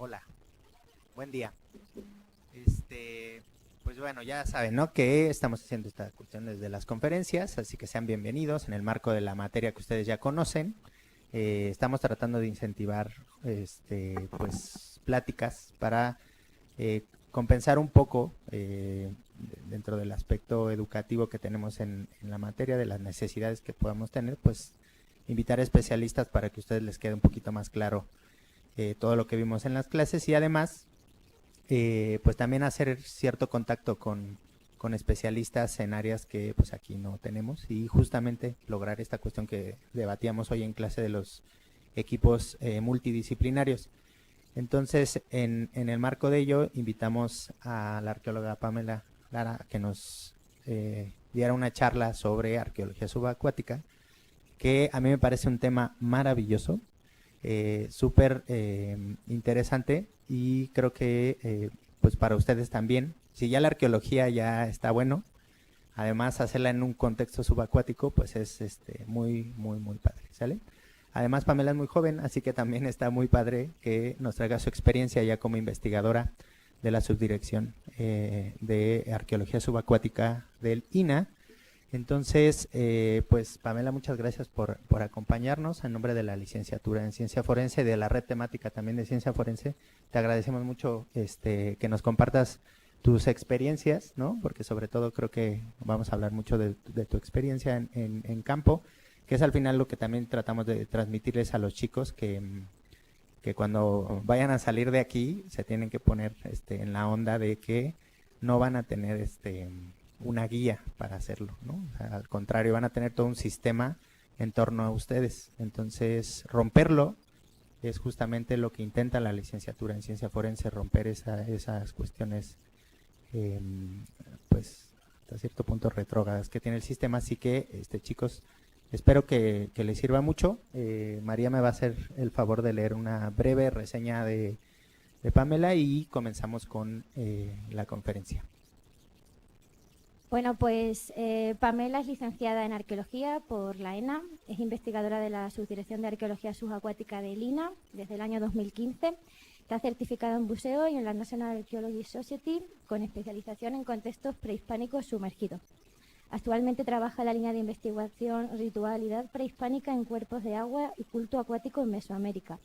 Hola, buen día. Este, pues bueno, ya saben, ¿no? Que estamos haciendo esta cuestión desde las conferencias, así que sean bienvenidos en el marco de la materia que ustedes ya conocen. Estamos tratando de incentivar, pues, pláticas para compensar un poco dentro del aspecto educativo que tenemos en la materia, de las necesidades que podamos tener, pues invitar a especialistas para que a ustedes les quede un poquito más claro todo lo que vimos en las clases y además pues también hacer cierto contacto con especialistas en áreas que pues aquí no tenemos y justamente lograr esta cuestión que debatíamos hoy en clase de los equipos multidisciplinarios. Entonces, en el marco de ello, invitamos a la arqueóloga Pamela Lara a que nos diera una charla sobre arqueología subacuática, que a mí me parece un tema maravilloso, súper interesante y creo que pues para ustedes también. Si ya la arqueología ya está bueno, además hacerla en un contexto subacuático, pues es muy, muy, muy padre, ¿sale? Además, Pamela es muy joven, así que también está muy padre que nos traiga su experiencia ya como investigadora de la subdirección de arqueología subacuática del INA. Entonces, pues Pamela, muchas gracias por acompañarnos en nombre de la licenciatura en Ciencia Forense, de la red temática también de Ciencia Forense. Te agradecemos mucho que nos compartas tus experiencias, ¿no? Porque sobre todo creo que vamos a hablar mucho de tu experiencia en campo, que es al final lo que también tratamos de transmitirles a los chicos que cuando vayan a salir de aquí se tienen que poner en la onda de que no van a tener una guía para hacerlo, ¿no? O sea, al contrario, van a tener todo un sistema en torno a ustedes. Entonces, romperlo es justamente lo que intenta la licenciatura en ciencia forense, romper esas cuestiones, eh, pues, hasta cierto punto retrógradas que tiene el sistema. Así que, chicos, espero que les sirva mucho. María me va a hacer el favor de leer una breve reseña de Pamela y comenzamos con la conferencia. Bueno, pues Pamela es licenciada en Arqueología por la ENA, es investigadora de la Subdirección de Arqueología Subacuática del INA desde el año 2015, está certificada en buceo y en la National Archaeology Society con especialización en contextos prehispánicos sumergidos. Actualmente trabaja en la línea de investigación Ritualidad prehispánica en cuerpos de agua y culto acuático en Mesoamérica,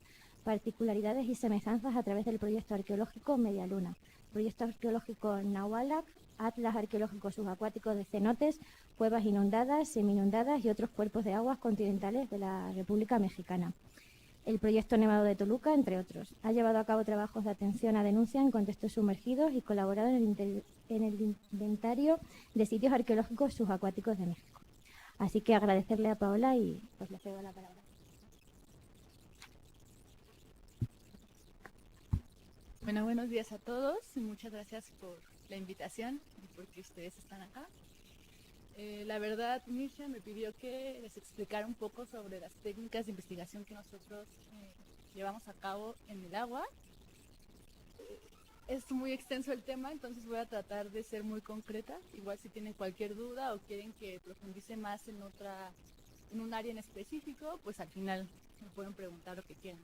particularidades y semejanzas a través del proyecto arqueológico Media Luna, proyecto arqueológico Nahualac, atlas arqueológicos subacuáticos de cenotes, cuevas inundadas, semi-inundadas y otros cuerpos de aguas continentales de la República Mexicana. El proyecto Nevado de Toluca, entre otros. Ha llevado a cabo trabajos de atención a denuncia en contextos sumergidos y colaborado en el inventario de sitios arqueológicos subacuáticos de México. Así que agradecerle a Paola y pues le cedo la palabra. Bueno, buenos días a todos y muchas gracias por la invitación y porque ustedes están acá. La verdad, Misha me pidió que les explicara un poco sobre las técnicas de investigación que nosotros llevamos a cabo en el agua. Es muy extenso el tema, entonces voy a tratar de ser muy concreta. Igual si tienen cualquier duda o quieren que profundice más en un área en específico, pues al final me pueden preguntar lo que quieran.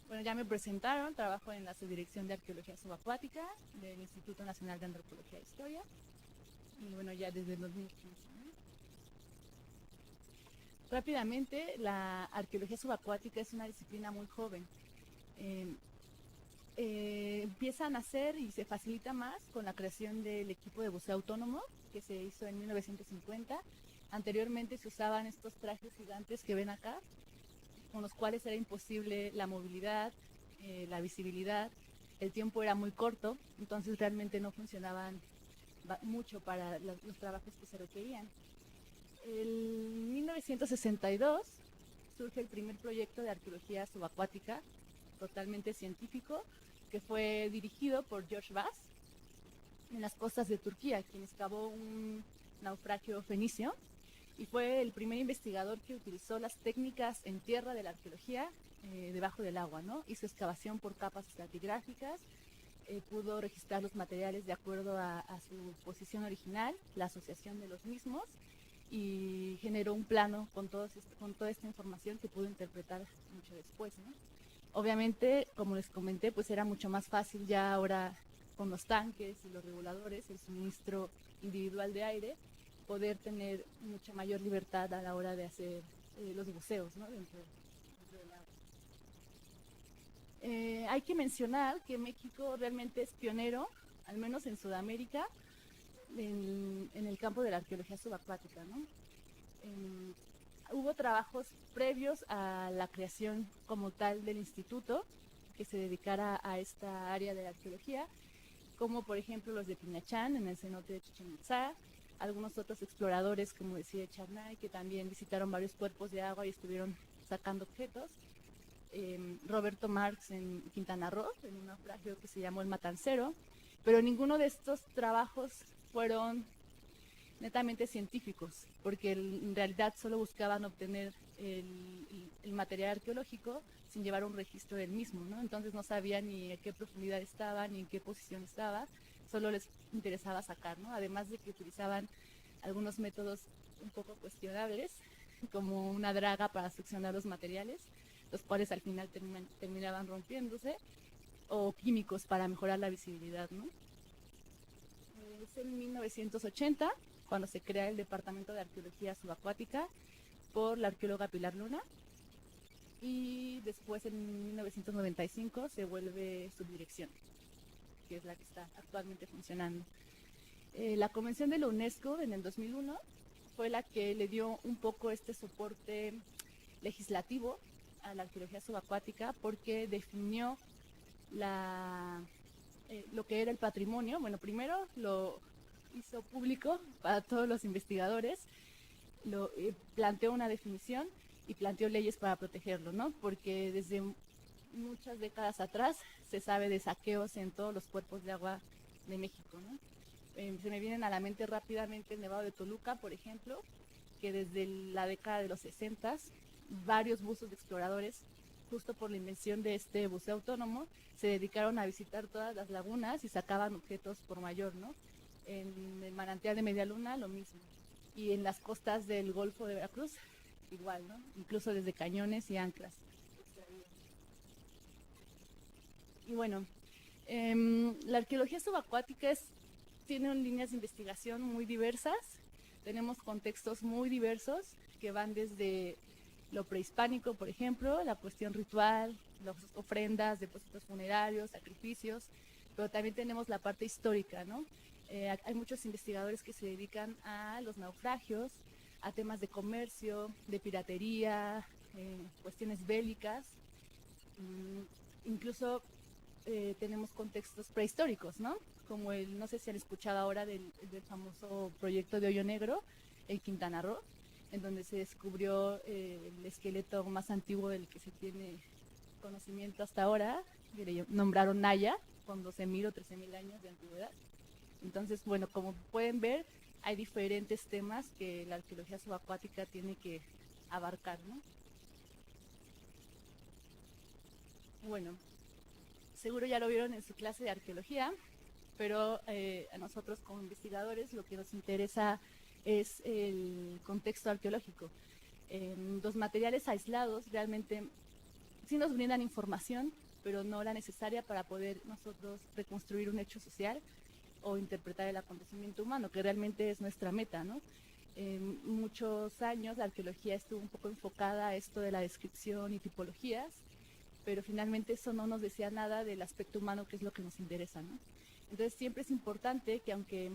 Bueno, ya me presentaron, trabajo en la Subdirección de Arqueología Subacuática del Instituto Nacional de Antropología e Historia, y bueno, ya desde el 2015. ¿No? Rápidamente, la arqueología subacuática es una disciplina muy joven. Empieza a nacer y se facilita más con la creación del equipo de buceo autónomo que se hizo en 1950. Anteriormente se usaban estos trajes gigantes que ven acá, con los cuales era imposible la movilidad, la visibilidad, el tiempo era muy corto, entonces realmente no funcionaban mucho para los trabajos que se requerían. En 1962 surge el primer proyecto de arqueología subacuática, totalmente científico, que fue dirigido por George Bass en las costas de Turquía, quien excavó un naufragio fenicio y fue el primer investigador que utilizó las técnicas en tierra de la arqueología debajo del agua, ¿no? Hizo excavación por capas estratigráficas, pudo registrar los materiales de acuerdo a su posición original, la asociación de los mismos, y generó un plano con toda esta información que pudo interpretar mucho después, ¿no? Obviamente, como les comenté, pues era mucho más fácil ya ahora con los tanques y los reguladores, el suministro individual de aire, poder tener mucha mayor libertad a la hora de hacer los buceos, ¿no? Dentro del agua. Hay que mencionar que México realmente es pionero, al menos en Sudamérica, en el campo de la arqueología subacuática, ¿no? Hubo trabajos previos a la creación como tal del instituto que se dedicara a esta área de la arqueología, como por ejemplo los de Piñachán en el cenote de Chichén Itzá, algunos otros exploradores, como decía Charnay, que también visitaron varios cuerpos de agua y estuvieron sacando objetos. Roberto Marx en Quintana Roo, en un naufragio que se llamó el Matancero, pero ninguno de estos trabajos fueron netamente científicos, porque en realidad solo buscaban obtener el material arqueológico sin llevar un registro del mismo, ¿no? Entonces no sabían ni a qué profundidad estaba, ni en qué posición estaba, solo les interesaba sacar, ¿no? Además de que utilizaban algunos métodos un poco cuestionables, como una draga para succionar los materiales, los cuales al final terminaban rompiéndose, o químicos para mejorar la visibilidad, ¿no? Es en 1980 cuando se crea el Departamento de Arqueología Subacuática por la arqueóloga Pilar Luna, y después en 1995 se vuelve subdirección, que es la que está actualmente funcionando. La Convención de la UNESCO en el 2001 fue la que le dio un poco este soporte legislativo a la arqueología subacuática, porque definió lo que era el patrimonio. Bueno, primero lo hizo público para todos los investigadores, planteó una definición y planteó leyes para protegerlo, ¿no? Porque desde muchas décadas atrás se sabe de saqueos en todos los cuerpos de agua de México, ¿no? Se me vienen a la mente rápidamente el Nevado de Toluca, por ejemplo, que desde la década de los 60 varios buzos de exploradores, justo por la invención de este buceo autónomo, se dedicaron a visitar todas las lagunas y sacaban objetos por mayor, ¿no? En el manantial de Media Luna lo mismo, y en las costas del Golfo de Veracruz igual, ¿no? Incluso desde cañones y anclas. Y bueno, la arqueología subacuática tiene líneas de investigación muy diversas, tenemos contextos muy diversos que van desde lo prehispánico, por ejemplo, la cuestión ritual, las ofrendas, depósitos funerarios, sacrificios, pero también tenemos la parte histórica, ¿no? Hay muchos investigadores que se dedican a los naufragios, a temas de comercio, de piratería, cuestiones bélicas, incluso tenemos contextos prehistóricos, ¿no? Como no sé si han escuchado ahora del famoso proyecto de Hoyo Negro en Quintana Roo, en donde se descubrió el esqueleto más antiguo del que se tiene conocimiento hasta ahora, que le nombraron Naya, con 12.000 o 13.000 años de antigüedad. Entonces, bueno, como pueden ver, hay diferentes temas que la arqueología subacuática tiene que abarcar, ¿no? Bueno, seguro ya lo vieron en su clase de arqueología, pero a nosotros como investigadores lo que nos interesa es el contexto arqueológico. Los materiales aislados realmente sí nos brindan información, pero no la necesaria para poder nosotros reconstruir un hecho social o interpretar el acontecimiento humano, que realmente es nuestra meta, ¿no? En muchos años la arqueología estuvo un poco enfocada a esto de la descripción y tipologías, pero finalmente eso no nos decía nada del aspecto humano, que es lo que nos interesa, ¿no? Entonces siempre es importante que, aunque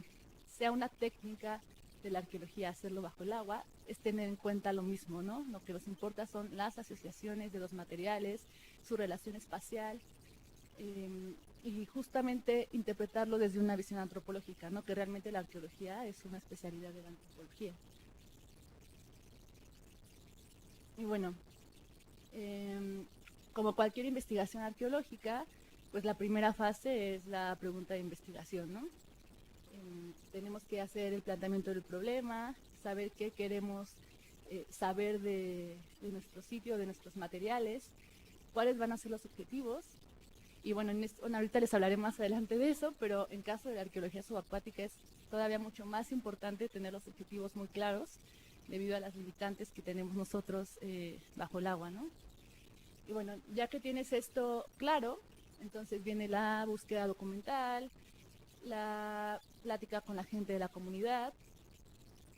sea una técnica de la arqueología hacerlo bajo el agua, es tener en cuenta lo mismo, ¿no? Lo que nos importa son las asociaciones de los materiales, su relación espacial, y justamente interpretarlo desde una visión antropológica, ¿no? Que realmente la arqueología es una especialidad de la antropología. Y bueno, como cualquier investigación arqueológica, pues la primera fase es la pregunta de investigación, ¿no? Tenemos que hacer el planteamiento del problema, saber qué queremos saber de nuestro sitio, de nuestros materiales, cuáles van a ser los objetivos. Y bueno, ahorita les hablaré más adelante de eso, pero en caso de la arqueología subacuática es todavía mucho más importante tener los objetivos muy claros, debido a las limitantes que tenemos nosotros bajo el agua, ¿no? Y bueno, ya que tienes esto claro, entonces viene la búsqueda documental, la plática con la gente de la comunidad.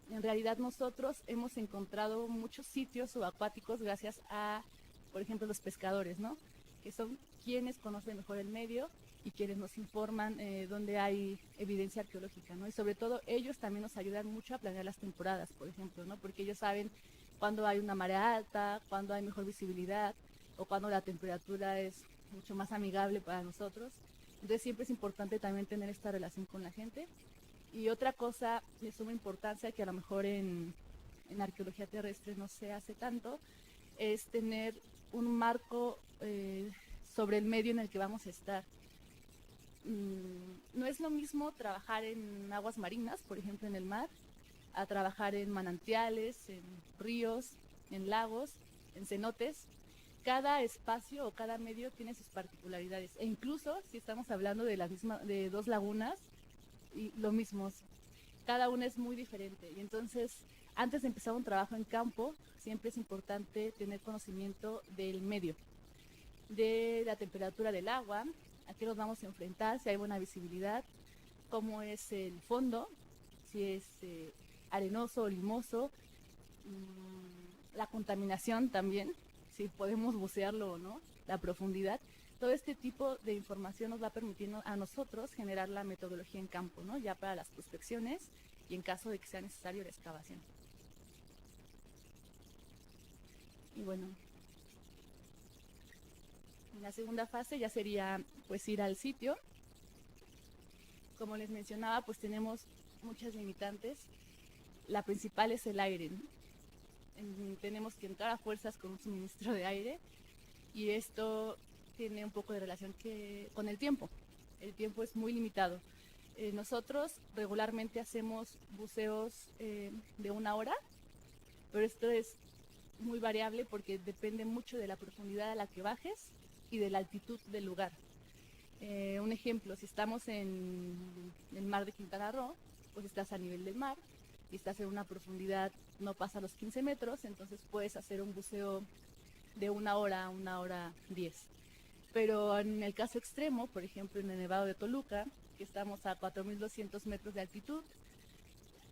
En realidad nosotros hemos encontrado muchos sitios subacuáticos gracias a, por ejemplo, los pescadores, ¿no? Que son quienes conocen mejor el medio y quienes nos informan dónde hay evidencia arqueológica, ¿no? Y sobre todo ellos también nos ayudan mucho a planear las temporadas, por ejemplo, ¿no? Porque ellos saben cuándo hay una marea alta, cuándo hay mejor visibilidad o cuándo la temperatura es mucho más amigable para nosotros. Entonces siempre es importante también tener esta relación con la gente. Y otra cosa de suma importancia que a lo mejor en arqueología terrestre no se hace tanto, es tener un marco sobre el medio en el que vamos a estar. No es lo mismo trabajar en aguas marinas, por ejemplo en el mar, a trabajar en manantiales, en ríos, en lagos, en cenotes. Cada espacio o cada medio tiene sus particularidades. E incluso si estamos hablando de dos lagunas, y lo mismo, cada una es muy diferente. Y entonces, antes de empezar un trabajo en campo, siempre es importante tener conocimiento del medio, de la temperatura del agua, a qué nos vamos a enfrentar, si hay buena visibilidad, cómo es el fondo, si es arenoso o limoso, la contaminación también, si podemos bucearlo o no, la profundidad. Todo este tipo de información nos va permitiendo a nosotros generar la metodología en campo, ¿no? Ya para las prospecciones y en caso de que sea necesario la excavación. Y bueno, en la segunda fase ya sería pues ir al sitio. Como les mencionaba, pues tenemos muchas limitantes. La principal es el aire, ¿no? Tenemos que entrar a fuerzas con un suministro de aire y esto tiene un poco de relación con el tiempo. El tiempo es muy limitado. Nosotros regularmente hacemos buceos de 1 hora, pero esto es muy variable porque depende mucho de la profundidad a la que bajes y de la altitud del lugar. Un ejemplo, si estamos en el mar de Quintana Roo, pues estás a nivel del mar y estás en una profundidad no pasa los 15 metros, entonces puedes hacer un buceo de 1 hora a 1 hora 10. Pero en el caso extremo, por ejemplo en el Nevado de Toluca, que estamos a 4.200 metros de altitud,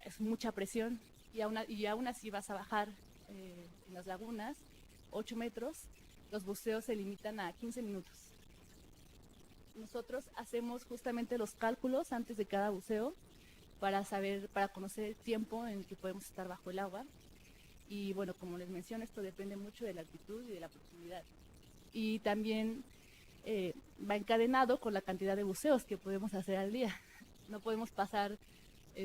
es mucha presión y aún así vas a bajar en las lagunas 8 metros, los buceos se limitan a 15 minutos. Nosotros hacemos justamente los cálculos antes de cada buceo para conocer el tiempo en el que podemos estar bajo el agua. Y bueno, como les menciono, esto depende mucho de la altitud y de la profundidad. Y también va encadenado con la cantidad de buceos que podemos hacer al día. No podemos pasar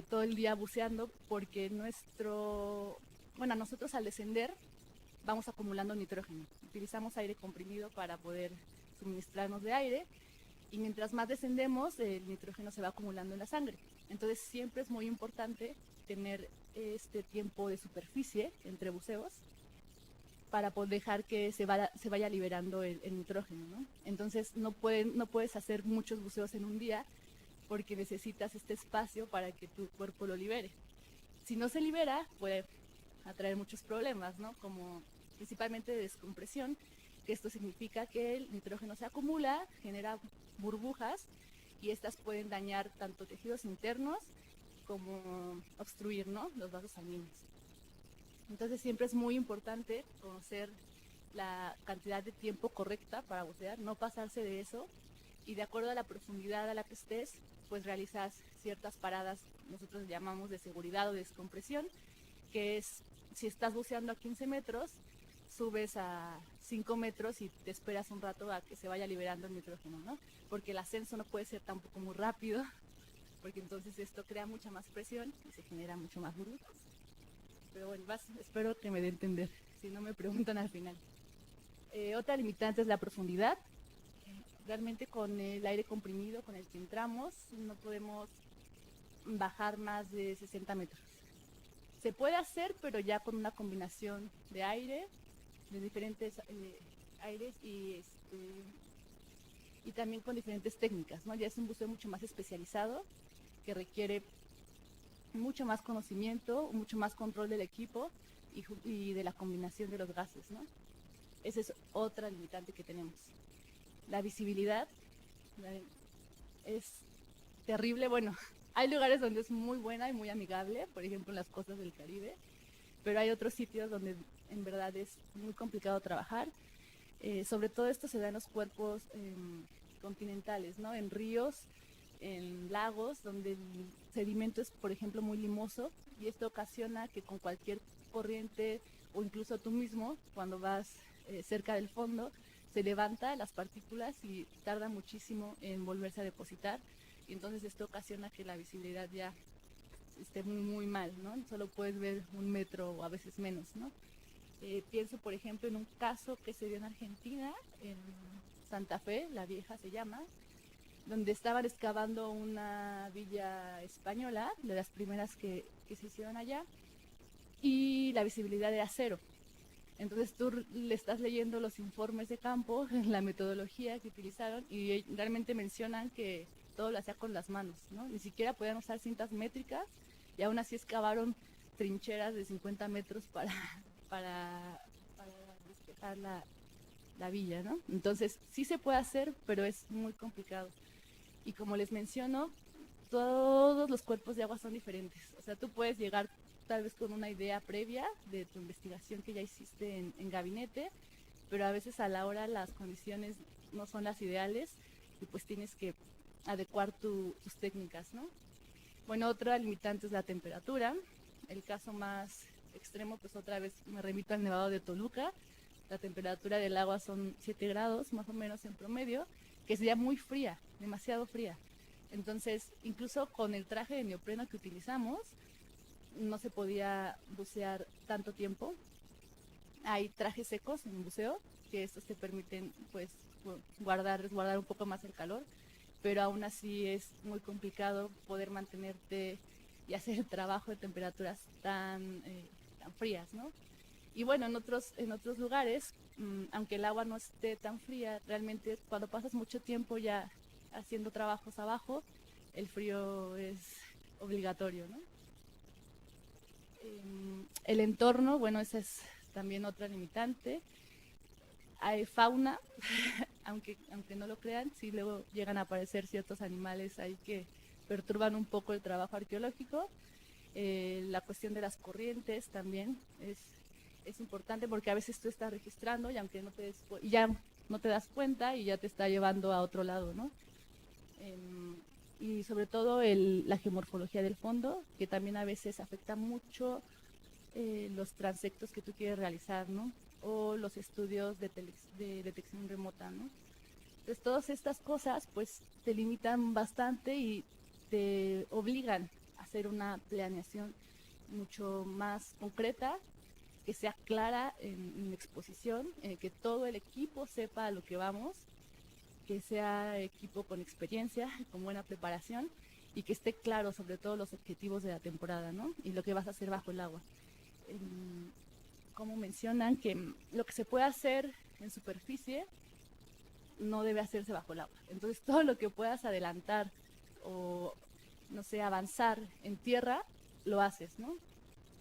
todo el día buceando porque nosotros al descender vamos acumulando nitrógeno. Utilizamos aire comprimido para poder suministrarnos de aire y mientras más descendemos el nitrógeno se va acumulando en la sangre. Entonces siempre es muy importante tener este tiempo de superficie entre buceos para poder dejar que se vaya liberando el nitrógeno, ¿no? Entonces no puedes hacer muchos buceos en un día porque necesitas este espacio para que tu cuerpo lo libere. Si no se libera, puede atraer muchos problemas, ¿no? Como principalmente de descompresión, que esto significa que el nitrógeno se acumula, genera burbujas y estas pueden dañar tanto tejidos internos como obstruir, ¿no?, los vasos sanguíneos. Entonces siempre es muy importante conocer la cantidad de tiempo correcta para bucear, no pasarse de eso y de acuerdo a la profundidad a la que estés, pues realizas ciertas paradas, nosotros llamamos de seguridad o de descompresión, que es si estás buceando a 15 metros, subes a 5 metros y te esperas un rato a que se vaya liberando el nitrógeno, ¿no? Porque el ascenso no puede ser tampoco muy rápido, porque entonces esto crea mucha más presión y se genera mucho más burbujas. Pero bueno, espero que me dé a entender, si no me preguntan al final. Otra limitante es la profundidad. Realmente con el aire comprimido con el que entramos no podemos bajar más de 60 metros. Se puede hacer, pero ya con una combinación de aire, de diferentes aires y también con diferentes técnicas, ¿no? Ya es un buceo mucho más especializado que requiere mucho más conocimiento, mucho más control del equipo y de la combinación de los gases, ¿no? Esa es otra limitante que tenemos. La visibilidad es terrible. Bueno, hay lugares donde es muy buena y muy amigable, por ejemplo en las costas del Caribe, pero hay otros sitios donde en verdad es muy complicado trabajar. Sobre todo esto se da en los cuerpos continentales, ¿no? En ríos, en lagos, donde el sedimento es, por ejemplo, muy limoso, y esto ocasiona que con cualquier corriente o incluso tú mismo, cuando vas cerca del fondo, se levanta las partículas y tarda muchísimo en volverse a depositar, y entonces esto ocasiona que la visibilidad ya esté muy, muy mal, ¿no? Solo puedes ver 1 metro o a veces menos, ¿no? Pienso, por ejemplo, en un caso que se dio en Argentina, en Santa Fe, La Vieja se llama, donde estaban excavando una villa española, de las primeras que se hicieron allá, y la visibilidad era cero. Entonces tú le estás leyendo los informes de campo, la metodología que utilizaron, y realmente mencionan que todo lo hacía con las manos, ¿no? Ni siquiera podían usar cintas métricas, y aún así excavaron trincheras de 50 metros para despejar la villa, ¿no? Entonces sí se puede hacer, pero es muy complicado. Y como les menciono, todos los cuerpos de agua son diferentes. O sea, tú puedes llegar tal vez con una idea previa de tu investigación que ya hiciste en gabinete, pero a veces a la hora las condiciones no son las ideales y pues tienes que adecuar tus técnicas, ¿no? Bueno, otra limitante es la temperatura. El caso más extremo, pues otra vez me remito al Nevado de Toluca. La temperatura del agua son 7 grados más o menos en promedio, que sería muy fría, demasiado fría. Entonces, incluso con el traje de neopreno que utilizamos, no se podía bucear tanto tiempo. Hay trajes secos en buceo, que estos te permiten pues resguardar un poco más el calor, pero aún así es muy complicado poder mantenerte y hacer el trabajo de temperaturas tan frías, ¿no? Y bueno, en otros lugares, aunque el agua no esté tan fría, realmente cuando pasas mucho tiempo ya haciendo trabajos abajo, el frío es obligatorio, ¿no? El entorno, bueno, esa es también otra limitante. Hay fauna, aunque no lo crean, sí luego llegan a aparecer ciertos animales ahí que perturban un poco el trabajo arqueológico. La cuestión de las corrientes también es importante, porque a veces tú estás registrando y aunque ya no te das cuenta y ya te está llevando a otro lado, ¿no? Y sobre todo la geomorfología del fondo, que también a veces afecta mucho los transectos que tú quieres realizar, ¿no? O los estudios de detección remota, ¿no? Entonces todas estas cosas pues te limitan bastante y te obligan a hacer una planeación mucho más concreta, que sea clara en exposición, que todo el equipo sepa a lo que vamos, que sea equipo con experiencia, con buena preparación, y que esté claro sobre todo los objetivos de la temporada, ¿no? Y lo que vas a hacer bajo el agua. Como mencionan que lo que se puede hacer en superficie no debe hacerse bajo el agua. Entonces todo lo que puedas adelantar o, no sé, avanzar en tierra, lo haces, ¿no?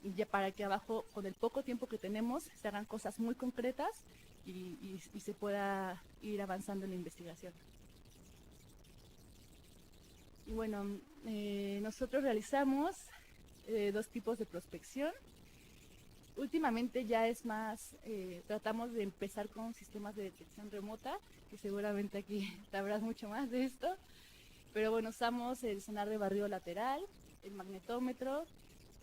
Y ya para que abajo, con el poco tiempo que tenemos, se hagan cosas muy concretas y se pueda ir avanzando en la investigación. Y bueno, nosotros realizamos 2 tipos de prospección. Últimamente ya es más, tratamos de empezar con sistemas de detección remota, que seguramente aquí sabrás mucho más de esto, pero bueno, usamos el sonar de barrido lateral, el magnetómetro,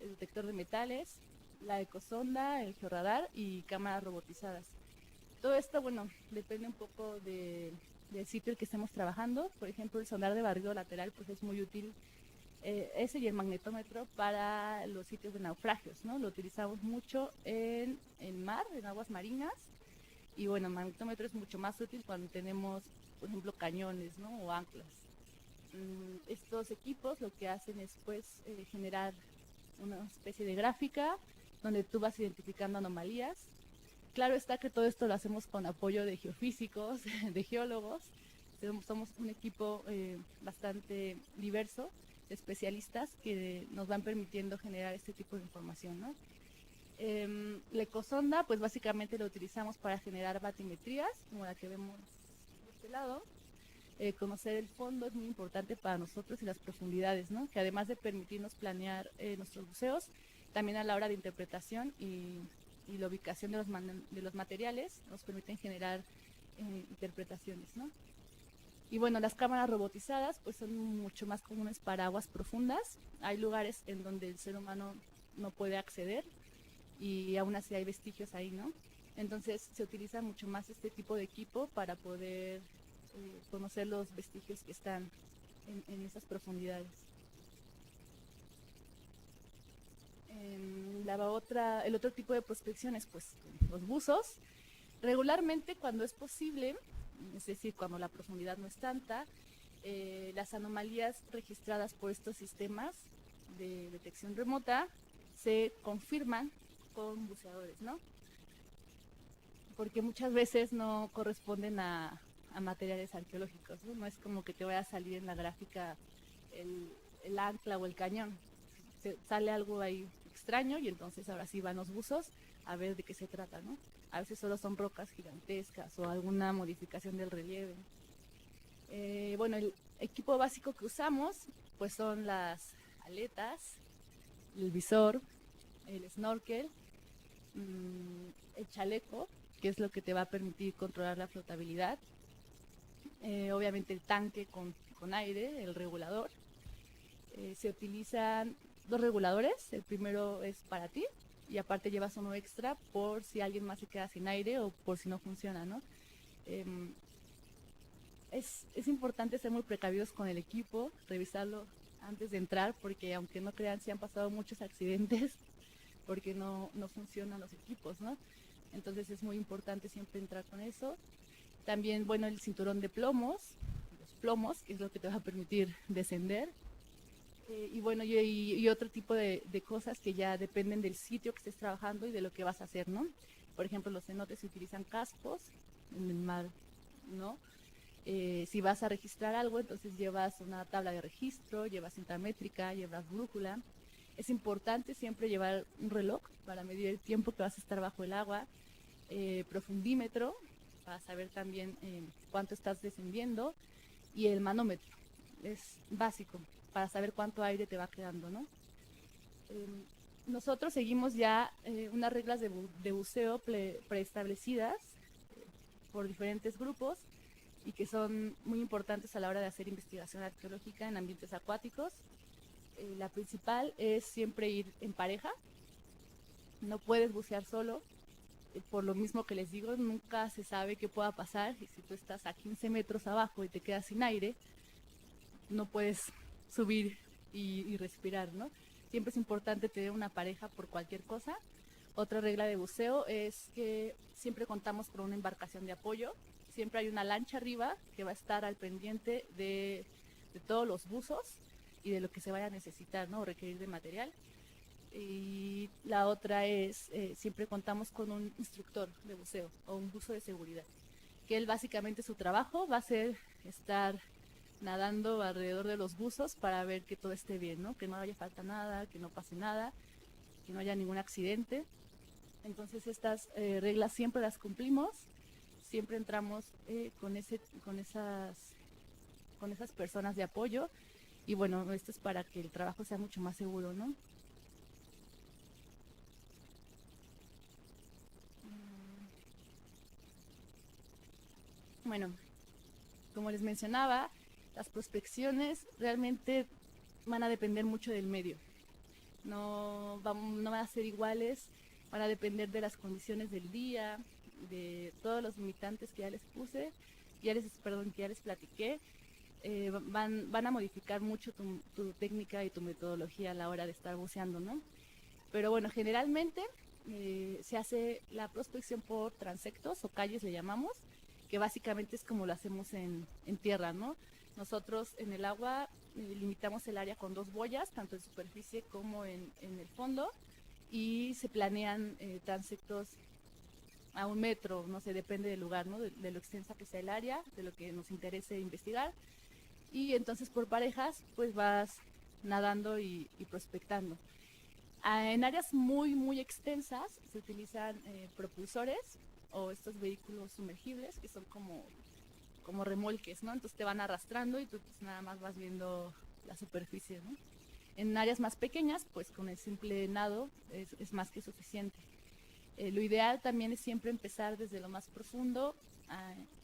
el detector de metales, la ecosonda, el georradar y cámaras robotizadas. Todo esto, bueno, depende un poco del sitio en el que estemos trabajando. Por ejemplo, el sonar de barrido lateral pues es muy útil, ese y el magnetómetro, para los sitios de naufragios, ¿no? Lo utilizamos mucho en el mar, en aguas marinas, y bueno, el magnetómetro es mucho más útil cuando tenemos, por ejemplo, cañones, ¿no? O anclas. Estos equipos lo que hacen es pues generar una especie de gráfica donde tú vas identificando anomalías. Claro está que todo esto lo hacemos con apoyo de geofísicos, de geólogos. Somos un equipo bastante diverso, de especialistas que nos van permitiendo generar este tipo de información, ¿no? La ecosonda, pues básicamente lo utilizamos para generar batimetrías, como la que vemos de este lado. Conocer el fondo es muy importante para nosotros y las profundidades, ¿no? Que además de permitirnos planear nuestros buceos, también a la hora de interpretación y la ubicación de los materiales nos permiten generar interpretaciones, ¿no? Y bueno, las cámaras robotizadas pues son mucho más comunes para aguas profundas. Hay lugares en donde el ser humano no puede acceder y aún así hay vestigios ahí, ¿no? Entonces se utiliza mucho más este tipo de equipo para poder conocer los vestigios que están en esas profundidades. El otro tipo de prospecciones, pues los buzos. Regularmente cuando es posible, es decir, cuando la profundidad no es tanta, las anomalías registradas por estos sistemas de detección remota se confirman con buceadores, ¿no? Porque muchas veces no corresponden a materiales arqueológicos, ¿no? No es como que te vaya a salir en la gráfica el ancla o el cañón. Sale algo ahí extraño y entonces ahora sí van los buzos a ver de qué se trata, ¿no? A veces solo son rocas gigantescas o alguna modificación del relieve. Bueno, el equipo básico que usamos pues son las aletas, el visor, el snorkel, el chaleco, que es lo que te va a permitir controlar la flotabilidad, obviamente el tanque con aire, el regulador. Se utilizan 2 reguladores, el primero es para ti y aparte llevas uno extra por si alguien más se queda sin aire o por si no funciona, ¿no? Es importante ser muy precavidos con el equipo, revisarlo antes de entrar, porque aunque no crean, sí han pasado muchos accidentes porque no funcionan los equipos, ¿no? Entonces es muy importante siempre entrar con eso. También, bueno, el cinturón de plomos, los plomos, que es lo que te va a permitir descender. Y bueno, y otro tipo de cosas que ya dependen del sitio que estés trabajando y de lo que vas a hacer, ¿no? Por ejemplo, los cenotes se utilizan cascos en el mar, ¿no? Si vas a registrar algo, entonces llevas una tabla de registro, llevas cinta métrica, llevas brújula. Es importante siempre llevar un reloj para medir el tiempo que vas a estar bajo el agua, profundímetro para saber también cuánto estás descendiendo y el manómetro. Es básico para saber cuánto aire te va quedando, ¿no? Nosotros seguimos ya unas reglas de buceo preestablecidas por diferentes grupos y que son muy importantes a la hora de hacer investigación arqueológica en ambientes acuáticos. La principal es siempre ir en pareja, no puedes bucear solo, por lo mismo que les digo, nunca se sabe qué pueda pasar y si tú estás a 15 metros abajo y te quedas sin aire, no puedes subir y respirar, ¿no? Siempre es importante tener una pareja por cualquier cosa. Otra regla de buceo es que siempre contamos con una embarcación de apoyo, siempre hay una lancha arriba que va a estar al pendiente de todos los buzos y de lo que se vaya a necesitar, ¿no? O requerir de material. Y la otra es, siempre contamos con un instructor de buceo o un buzo de seguridad, que él básicamente su trabajo va a ser estar nadando alrededor de los buzos para ver que todo esté bien, ¿no? Que no haya falta nada, que no pase nada, que no haya ningún accidente. Entonces estas reglas siempre las cumplimos, siempre entramos con esas personas de apoyo y bueno, esto es para que el trabajo sea mucho más seguro, ¿no? Bueno, como les mencionaba, las prospecciones realmente van a depender mucho del medio. No van a ser iguales, van a depender de las condiciones del día, de todos los limitantes que ya les puse, que ya les platiqué. Van a modificar mucho tu técnica y tu metodología a la hora de estar buceando, ¿no? Pero bueno, generalmente se hace la prospección por transectos o calles le llamamos, que básicamente es como lo hacemos en tierra, ¿no? Nosotros en el agua limitamos el área con 2 boyas, tanto en superficie como en el fondo, y se planean transectos a 1 metro, no sé, depende del lugar, ¿no? De lo extensa que sea el área, de lo que nos interese investigar. Y entonces por parejas, pues vas nadando y prospectando. En áreas muy, muy extensas se utilizan propulsores o estos vehículos sumergibles que son como remolques, ¿no? Entonces te van arrastrando y tú pues, nada más vas viendo la superficie, ¿no? En áreas más pequeñas, pues con el simple nado es más que suficiente. Lo ideal también es siempre empezar desde lo más profundo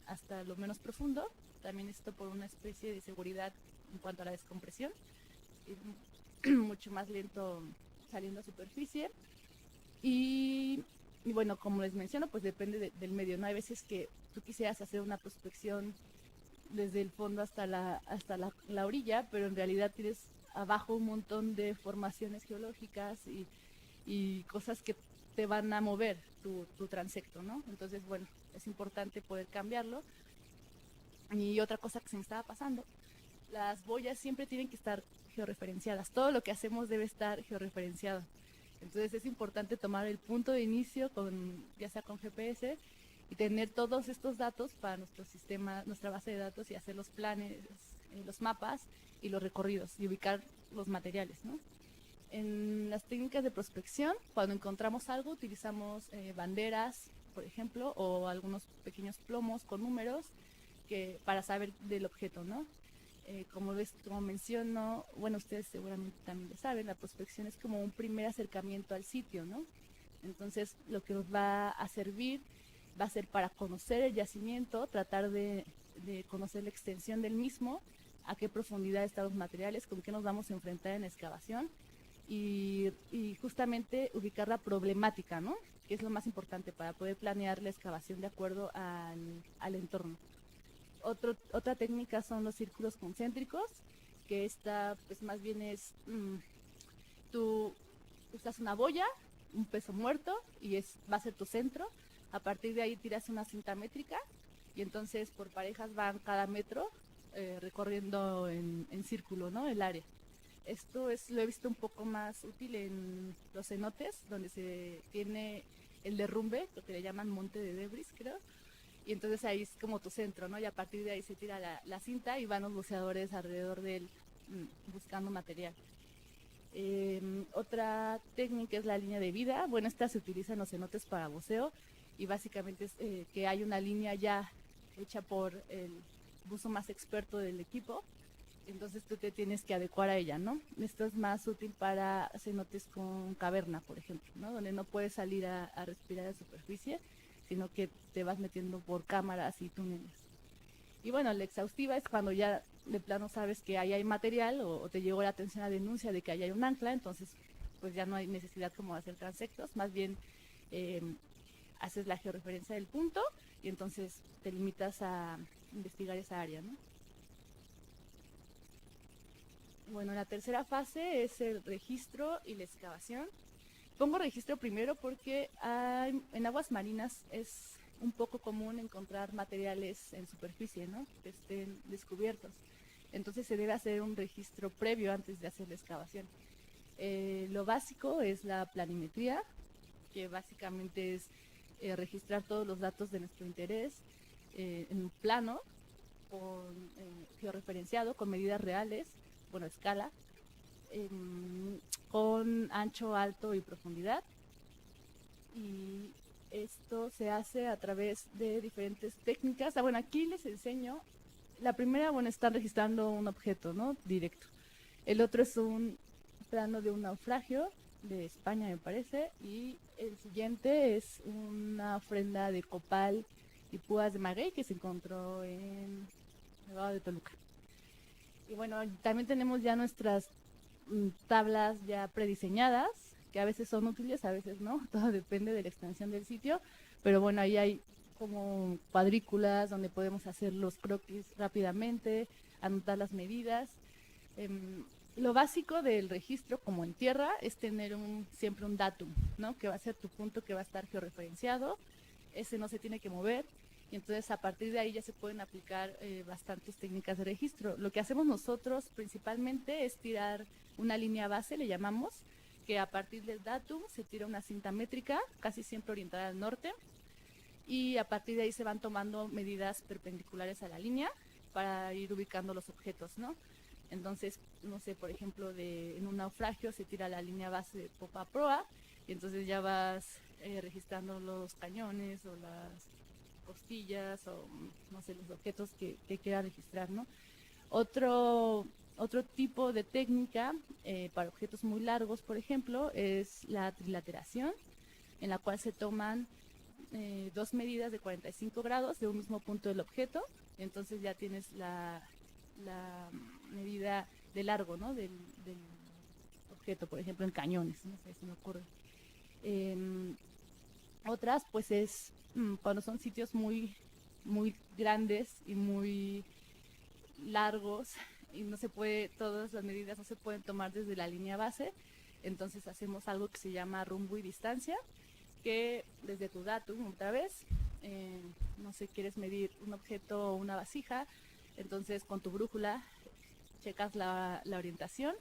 hasta lo menos profundo. También esto por una especie de seguridad en cuanto a la descompresión. Mucho más lento saliendo a superficie. Y bueno, como les menciono, pues depende del medio, ¿no? Hay veces que tú quisieras hacer una prospección desde el fondo hasta la orilla, pero en realidad tienes abajo un montón de formaciones geológicas y cosas que te van a mover tu transecto, ¿no? Entonces, bueno, es importante poder cambiarlo. Y otra cosa que se me estaba pasando, las boyas siempre tienen que estar georreferenciadas. Todo lo que hacemos debe estar georreferenciado. Entonces es importante tomar el punto de inicio, ya sea con GPS, y tener todos estos datos para nuestro sistema, nuestra base de datos y hacer los planes, los mapas y los recorridos y ubicar los materiales, ¿no? En las técnicas de prospección, cuando encontramos algo, utilizamos banderas, por ejemplo, o algunos pequeños plomos con números para saber del objeto, ¿no? Como menciono, bueno, ustedes seguramente también lo saben, la prospección es como un primer acercamiento al sitio, ¿no? Entonces, lo que nos va a servir va a ser para conocer el yacimiento, tratar de conocer la extensión del mismo, a qué profundidad están los materiales, con qué nos vamos a enfrentar en la excavación y justamente ubicar la problemática, ¿no? Que es lo más importante para poder planear la excavación de acuerdo al entorno. Otra técnica son los círculos concéntricos, que esta pues más bien es, tú usas una boya, un peso muerto y va a ser tu centro. A partir de ahí tiras una cinta métrica y entonces por parejas van cada metro recorriendo en círculo, ¿no? El área. Esto lo he visto un poco más útil en los cenotes, donde se tiene el derrumbe, lo que le llaman monte de debris, creo. Y entonces ahí es como tu centro, ¿no? Y a partir de ahí se tira la cinta y van los buceadores alrededor de él buscando material. Otra técnica es la línea de vida. Bueno, esta se utiliza en los cenotes para buceo y básicamente es que hay una línea ya hecha por el buzo más experto del equipo. Entonces tú te tienes que adecuar a ella, ¿no? Esto es más útil para cenotes con caverna, por ejemplo, ¿no? Donde no puedes salir a respirar a superficie, sino que te vas metiendo por cámaras y túneles. Y bueno, la exhaustiva es cuando ya de plano sabes que ahí hay material o te llegó la atención a la denuncia de que ahí hay un ancla, entonces pues ya no hay necesidad como de hacer transectos, más bien haces la georreferencia del punto y entonces te limitas a investigar esa área, ¿no? Bueno, la tercera fase es el registro y la excavación. Pongo registro primero porque en aguas marinas es un poco común encontrar materiales en superficie, ¿no? Que estén descubiertos. Entonces se debe hacer un registro previo antes de hacer la excavación. Lo básico es la planimetría, que básicamente es registrar todos los datos de nuestro interés en un plano georreferenciado con medidas reales, bueno, escala, con ancho, alto y profundidad. Y esto se hace a través de diferentes técnicas. Bueno, aquí les enseño. La primera, bueno, están registrando un objeto, ¿no? Directo. El otro es un plano de un naufragio de España, me parece. Y el siguiente es una ofrenda de copal y púas de maguey que se encontró en Nevado de Toluca. Y bueno, también tenemos ya nuestras tablas ya prediseñadas, que a veces son útiles, a veces no, todo depende de la extensión del sitio, pero bueno, ahí hay como cuadrículas donde podemos hacer los croquis rápidamente, anotar las medidas. Lo básico del registro, como en tierra, es tener siempre un datum, ¿no? Que va a ser tu punto que va a estar georreferenciado, ese no se tiene que mover, y entonces a partir de ahí ya se pueden aplicar bastantes técnicas de registro. Lo que hacemos nosotros principalmente es tirar una línea base, le llamamos, que a partir del datum se tira una cinta métrica, casi siempre orientada al norte, y a partir de ahí se van tomando medidas perpendiculares a la línea para ir ubicando los objetos, ¿no? Entonces, no sé, por ejemplo, en un naufragio se tira la línea base de popa a proa, y entonces ya vas registrando los cañones o las costillas o, no sé, los objetos que quiera registrar, ¿no? Otro tipo de técnica para objetos muy largos, por ejemplo, es la trilateración, en la cual se toman dos medidas de 45 grados de un mismo punto del objeto, entonces ya tienes la medida de largo, ¿no? del objeto, por ejemplo, en cañones, no sé, se me ocurre. Otras, pues es cuando son sitios muy, muy grandes y muy largos y no se puede, todas las medidas no se pueden tomar desde la línea base, entonces hacemos algo que se llama rumbo y distancia, que desde tu datum, otra vez, no sé, quieres medir un objeto o una vasija, entonces con tu brújula checas la orientación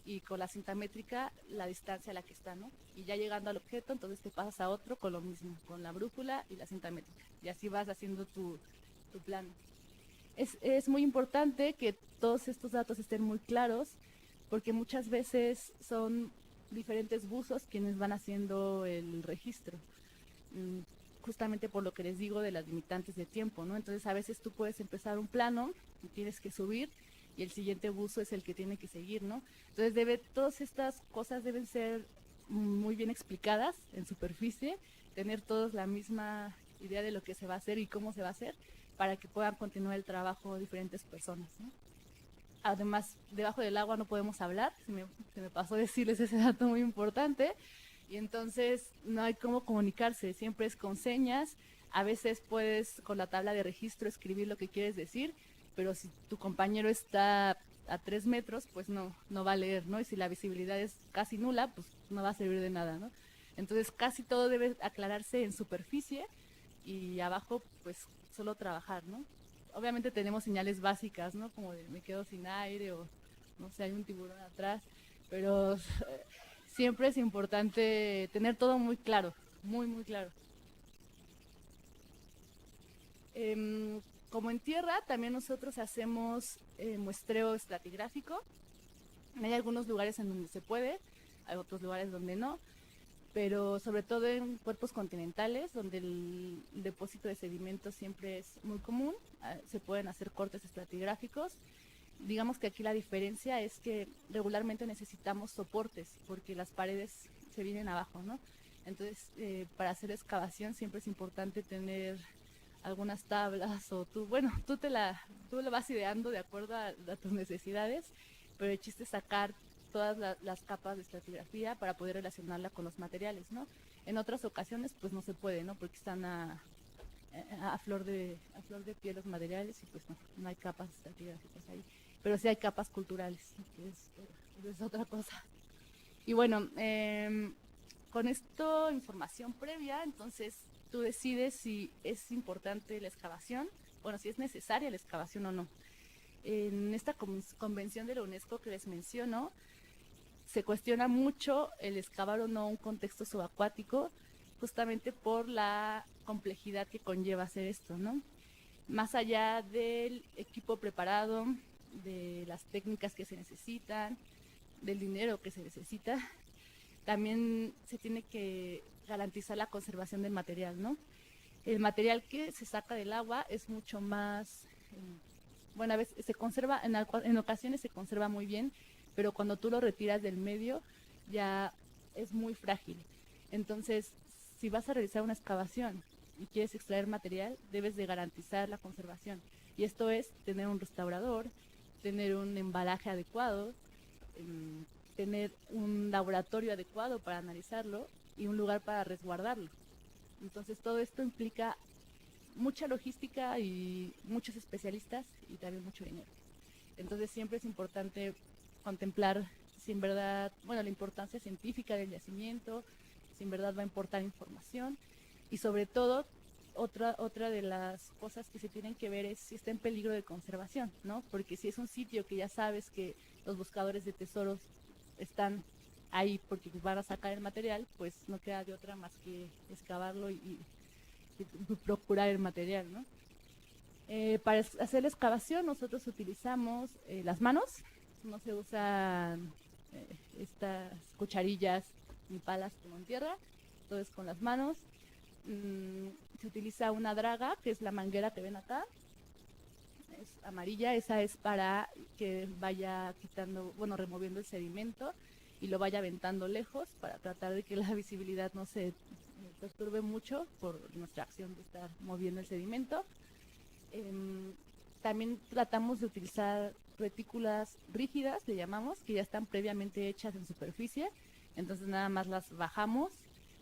y con la cinta métrica la distancia a la que está, ¿no? Y ya llegando al objeto, entonces te pasas a otro con lo mismo, con la brújula y la cinta métrica. Y así vas haciendo tu plano. Es muy importante que todos estos datos estén muy claros, porque muchas veces son diferentes buzos quienes van haciendo el registro, justamente por lo que les digo de las limitantes de tiempo, ¿no? Entonces a veces tú puedes empezar un plano y tienes que subir y el siguiente buzo es el que tiene que seguir, ¿no? Entonces todas estas cosas deben ser muy bien explicadas en superficie, tener todos la misma idea de lo que se va a hacer y cómo se va a hacer, para que puedan continuar el trabajo diferentes personas, ¿no? Además, debajo del agua no podemos hablar, se me pasó decirles ese dato muy importante, y entonces no hay cómo comunicarse, siempre es con señas. A veces puedes con la tabla de registro escribir lo que quieres decir, pero si tu compañero está a 3 metros, pues no va a leer, ¿no? Y si la visibilidad es casi nula, pues no va a servir de nada, ¿no? Entonces casi todo debe aclararse en superficie, y abajo pues solo trabajar, ¿no? Obviamente tenemos señales básicas, ¿no? Como de me quedo sin aire o no sé, hay un tiburón atrás, pero siempre es importante tener todo muy claro, muy, muy claro. Como en tierra, también nosotros hacemos muestreo estratigráfico. Hay algunos lugares en donde se puede, hay otros lugares donde no, pero sobre todo en cuerpos continentales, donde el depósito de sedimentos siempre es muy común, se pueden hacer cortes estratigráficos. Digamos que aquí la diferencia es que regularmente necesitamos soportes, porque las paredes se vienen abajo, ¿no? Entonces, para hacer excavación siempre es importante tener algunas tablas, o tú lo vas ideando de acuerdo a tus necesidades, pero el chiste es sacar todas las capas de estratigrafía para poder relacionarla con los materiales, ¿no? En otras ocasiones pues no se puede, ¿no? Porque están a flor de piel los materiales, y pues no hay capas estratigráficas ahí, pero sí hay capas culturales, que es otra cosa. Y bueno, con esto, información previa, entonces tú decides si es importante la excavación, bueno, si es necesaria la excavación o no. En esta convención de la UNESCO que les menciono, se cuestiona mucho el excavar o no un contexto subacuático, justamente por la complejidad que conlleva hacer esto, ¿no? Más allá del equipo preparado, de las técnicas que se necesitan, del dinero que se necesita, también se tiene que garantizar la conservación del material, ¿no? El material que se saca del agua es mucho más, bueno, a veces se conserva, en ocasiones se conserva muy bien, pero cuando tú lo retiras del medio ya es muy frágil. Entonces, si vas a realizar una excavación y quieres extraer material, debes de garantizar la conservación. Y esto es tener un restaurador, tener un embalaje adecuado, tener un laboratorio adecuado para analizarlo y un lugar para resguardarlo. Entonces, todo esto implica mucha logística y muchos especialistas y también mucho dinero. Entonces, siempre es importante contemplar si en verdad, bueno, la importancia científica del yacimiento, si en verdad va a importar información, y sobre todo otra de las cosas que se tienen que ver es si está en peligro de conservación, ¿no? Porque si es un sitio que ya sabes que los buscadores de tesoros están ahí porque van a sacar el material, pues no queda de otra más que excavarlo y procurar el material, ¿no? Para hacer la excavación nosotros utilizamos las manos, no se usan estas cucharillas ni palas como en tierra, todo es con las manos. Se utiliza una draga, que es la manguera que ven acá, es amarilla, esa es para que vaya quitando, bueno, removiendo el sedimento y lo vaya aventando lejos para tratar de que la visibilidad no se perturbe mucho por nuestra acción de estar moviendo el sedimento. También tratamos de utilizar retículas rígidas, le llamamos, que ya están previamente hechas en superficie, entonces nada más las bajamos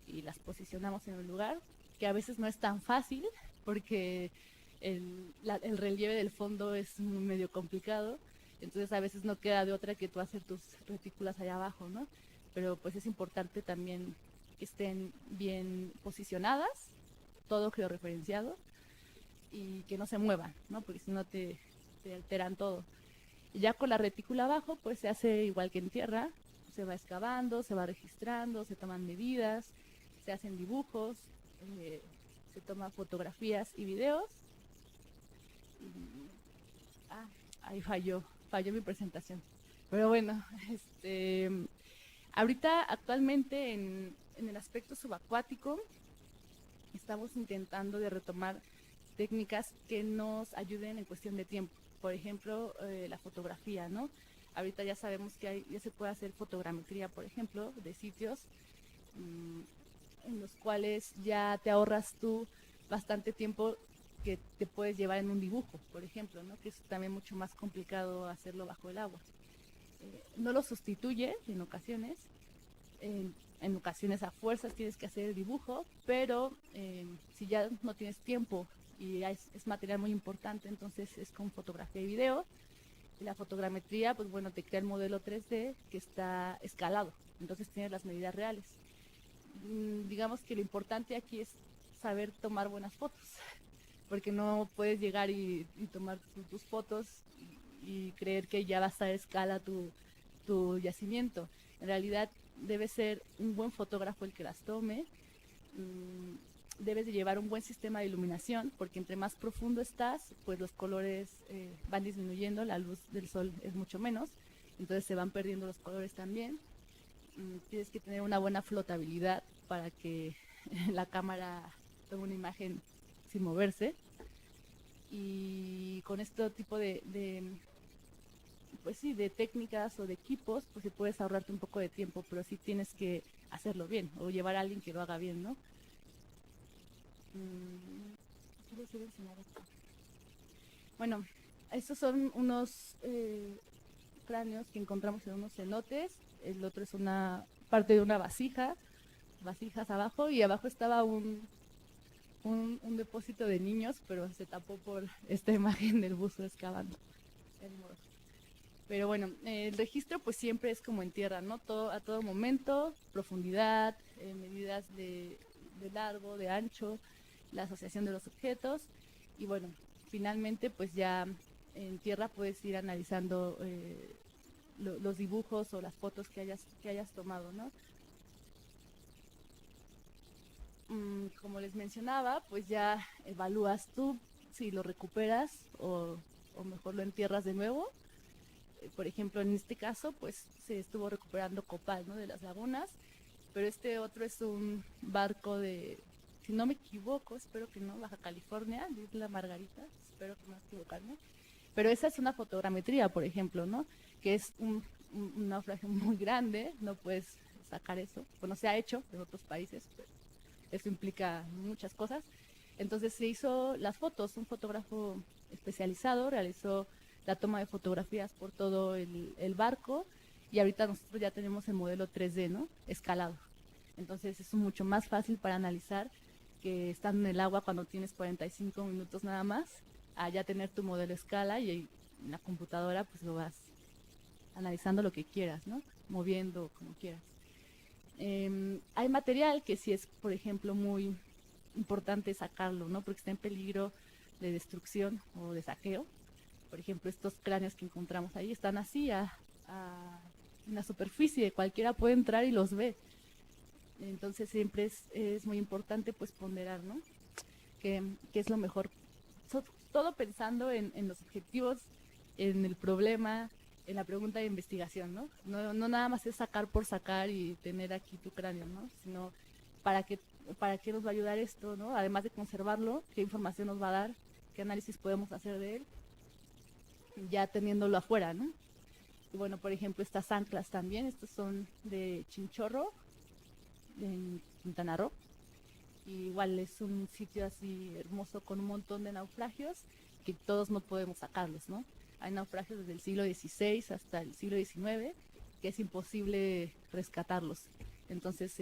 y las posicionamos en un lugar, que a veces no es tan fácil porque el relieve del fondo es medio complicado, entonces a veces no queda de otra que tú hacer tus retículas allá abajo, ¿no? Pero pues es importante también que estén bien posicionadas, todo georreferenciado, y que no se muevan, ¿no? Porque si no te alteran todo. Y ya con la retícula abajo, pues se hace igual que en tierra, se va excavando, se va registrando, se toman medidas, se hacen dibujos, se toman fotografías y videos. Ahí falló mi presentación. Pero bueno, ahorita actualmente en el aspecto subacuático estamos intentando de retomar técnicas que nos ayuden en cuestión de tiempo. Por ejemplo, la fotografía, ¿no? Ahorita ya sabemos que ya se puede hacer fotogrametría, por ejemplo, de sitios en los cuales ya te ahorras tú bastante tiempo que te puedes llevar en un dibujo, por ejemplo, ¿no? Que es también mucho más complicado hacerlo bajo el agua. No lo sustituye en ocasiones, en ocasiones a fuerzas tienes que hacer el dibujo, pero si ya no tienes tiempo y es material muy importante, entonces es con fotografía y video. Y la fotogrametría, pues bueno, te crea el modelo 3D que está escalado, entonces tienes las medidas reales. Digamos que lo importante aquí es saber tomar buenas fotos, porque no puedes llegar y tomar tus fotos y creer que ya va a estar a escala tu yacimiento. En realidad debe ser un buen fotógrafo el que las tome. Debes de llevar un buen sistema de iluminación, porque entre más profundo estás, pues los colores van disminuyendo, la luz del sol es mucho menos, entonces se van perdiendo los colores también. Tienes que tener una buena flotabilidad para que la cámara tome una imagen sin moverse. Y con este tipo pues sí, de técnicas o de equipos, pues sí puedes ahorrarte un poco de tiempo, pero sí tienes que hacerlo bien o llevar a alguien que lo haga bien, ¿no? Bueno, estos son unos cráneos que encontramos en unos cenotes. El otro es una parte de una vasijas abajo, y abajo estaba un depósito de niños, pero se tapó por esta imagen del buzo excavando. Pero bueno, el registro pues siempre es como en tierra, ¿no? A todo momento, profundidad, medidas de largo, de ancho, la asociación de los objetos, y bueno, finalmente pues ya en tierra puedes ir analizando los dibujos o las fotos que hayas tomado, ¿no? Como les mencionaba, pues ya evalúas tú si lo recuperas o mejor lo entierras de nuevo. Por ejemplo, en este caso, pues se estuvo recuperando copal, ¿no? De las lagunas, pero este otro es un barco de, si no me equivoco, espero que no, Baja California, de Isla Margarita, espero que no equivocarme, pero esa es una fotogrametría, por ejemplo, ¿no? Que es un naufragio muy grande, no puedes sacar eso, bueno, se ha hecho en otros países, pero eso implica muchas cosas. Entonces se hizo las fotos, un fotógrafo especializado realizó la toma de fotografías por todo el barco, y ahorita nosotros ya tenemos el modelo 3D, ¿no? Escalado. Entonces es mucho más fácil para analizar que estando en el agua cuando tienes 45 minutos nada más, a ya tener tu modelo a escala, y en la computadora pues lo vas analizando lo que quieras, ¿no? Moviendo como quieras. Hay material que sí es, por ejemplo, muy importante sacarlo, ¿no? Porque está en peligro de destrucción o de saqueo. Por ejemplo, estos cráneos que encontramos ahí están así en la superficie, cualquiera puede entrar y los ve. Entonces siempre es muy importante pues ponderar, ¿no? Que es lo mejor. Todo pensando en los objetivos, en el problema, en la pregunta de investigación, ¿no? No nada más es sacar por sacar y tener aquí tu cráneo, ¿no? Sino para qué nos va a ayudar esto, ¿no? Además de conservarlo, qué información nos va a dar, qué análisis podemos hacer de él, ya teniéndolo afuera, ¿no? Y bueno, por ejemplo, estas anclas también, estos son de Chinchorro, en Quintana Roo. Y igual es un sitio así hermoso con un montón de naufragios que todos no podemos sacarlos, ¿no? Hay naufragios desde el siglo XVI hasta el siglo XIX que es imposible rescatarlos. Entonces,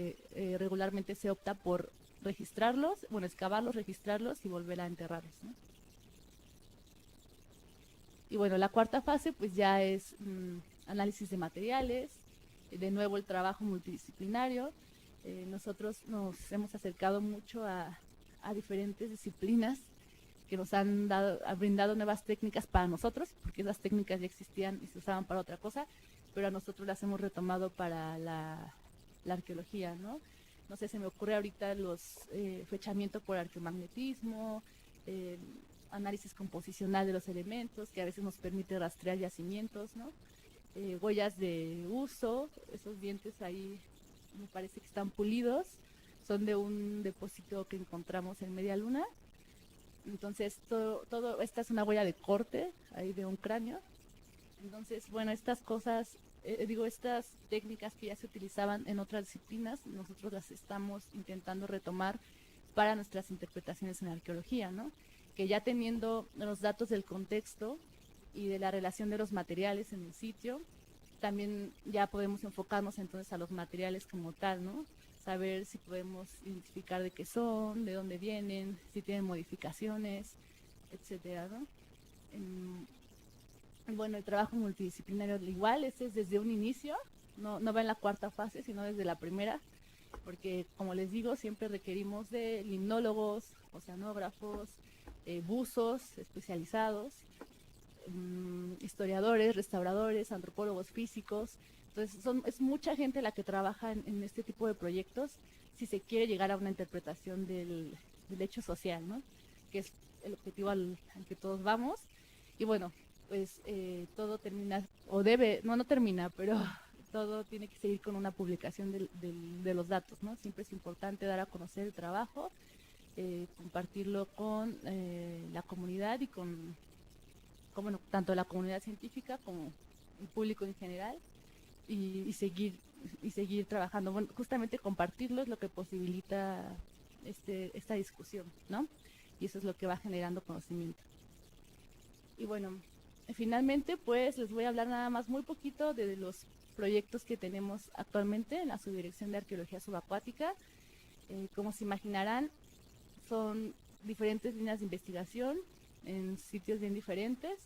regularmente se opta por registrarlos, bueno, excavarlos, registrarlos y volver a enterrarlos, ¿no? Y bueno, la cuarta fase pues ya es análisis de materiales, de nuevo el trabajo multidisciplinario. Nosotros nos hemos acercado mucho a diferentes disciplinas que nos han brindado nuevas técnicas para nosotros, porque esas técnicas ya existían y se usaban para otra cosa, pero a nosotros las hemos retomado para la arqueología, ¿no? No sé, se me ocurre ahorita los fechamiento por arqueomagnetismo, análisis composicional de los elementos, que a veces nos permite rastrear yacimientos, ¿no? Huellas de uso, esos dientes ahí me parece que están pulidos, son de un depósito que encontramos en Media Luna. Entonces, esta es una huella de corte ahí de un cráneo. Entonces, bueno, estas cosas, estas técnicas que ya se utilizaban en otras disciplinas, nosotros las estamos intentando retomar para nuestras interpretaciones en arqueología, ¿no? Que ya teniendo los datos del contexto y de la relación de los materiales en el sitio, también ya podemos enfocarnos entonces a los materiales como tal, ¿no? Saber si podemos identificar de qué son, de dónde vienen, si tienen modificaciones, etcétera, ¿no? Bueno, el trabajo multidisciplinario igual, este es desde un inicio, no va en la cuarta fase, sino desde la primera, porque como les digo, siempre requerimos de limnólogos, oceanógrafos, buzos especializados, historiadores, restauradores, antropólogos físicos. Entonces es mucha gente la que trabaja en este tipo de proyectos si se quiere llegar a una interpretación del hecho social, ¿no? Que es el objetivo al que todos vamos. Y bueno, pues todo termina, o debe, no termina, pero todo tiene que seguir con una publicación de los datos, ¿no? Siempre es importante dar a conocer el trabajo, compartirlo con la comunidad y con bueno, tanto la comunidad científica como el público en general, y seguir trabajando. Bueno, justamente compartirlo es lo que posibilita esta discusión, ¿no? Y eso es lo que va generando conocimiento. Y bueno, finalmente pues les voy a hablar nada más muy poquito de los proyectos que tenemos actualmente en la Subdirección de Arqueología Subacuática. Como se imaginarán, son diferentes líneas de investigación en sitios bien diferentes.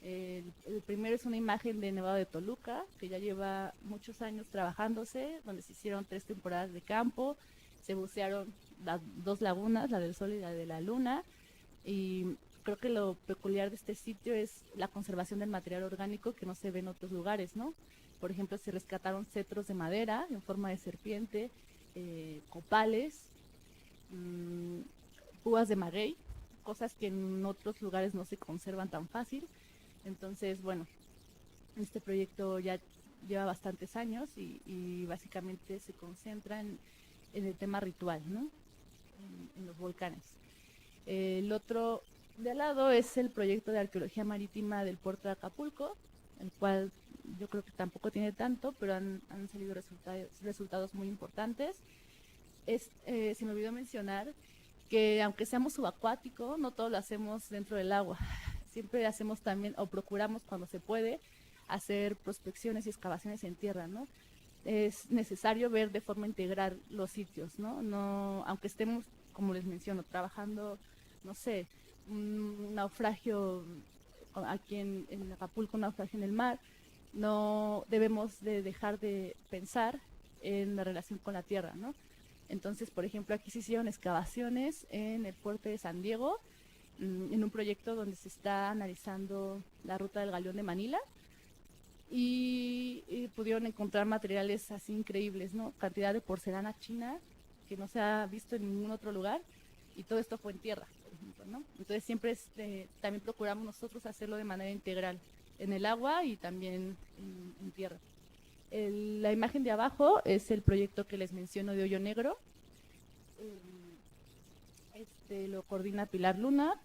El primero es una imagen de Nevado de Toluca, que ya lleva muchos años trabajándose, donde se hicieron 3 temporadas de campo, se bucearon las 2 lagunas, la del Sol y la de la Luna, y creo que lo peculiar de este sitio es la conservación del material orgánico que no se ve en otros lugares, ¿no? Por ejemplo, se rescataron cetros de madera en forma de serpiente, copales, púas de maguey, cosas que en otros lugares no se conservan tan fácil. Entonces, bueno, este proyecto ya lleva bastantes años y básicamente se concentra en el tema ritual, ¿no? En los volcanes. El otro de al lado es el proyecto de arqueología marítima del puerto de Acapulco, el cual yo creo que tampoco tiene tanto, pero han salido resultados muy importantes. Se me olvidó mencionar que aunque seamos subacuáticos, no todo lo hacemos dentro del agua. Siempre hacemos también, o procuramos cuando se puede, hacer prospecciones y excavaciones en tierra, ¿no? Es necesario ver de forma integral los sitios, ¿no? Aunque estemos, como les menciono, trabajando, no sé, un naufragio aquí en Acapulco, un naufragio en el mar, no debemos de dejar de pensar en la relación con la tierra, ¿no? Entonces, por ejemplo, aquí se hicieron excavaciones en el puerto de San Diego, en un proyecto donde se está analizando la ruta del Galeón de Manila, y pudieron encontrar materiales así increíbles, ¿no? Cantidad de porcelana china que no se ha visto en ningún otro lugar, y todo esto fue en tierra, por ejemplo, ¿no? Entonces siempre también procuramos nosotros hacerlo de manera integral, en el agua y también en tierra. La imagen de abajo es el proyecto que les menciono de Hoyo Negro. Lo coordina Pilar Luna.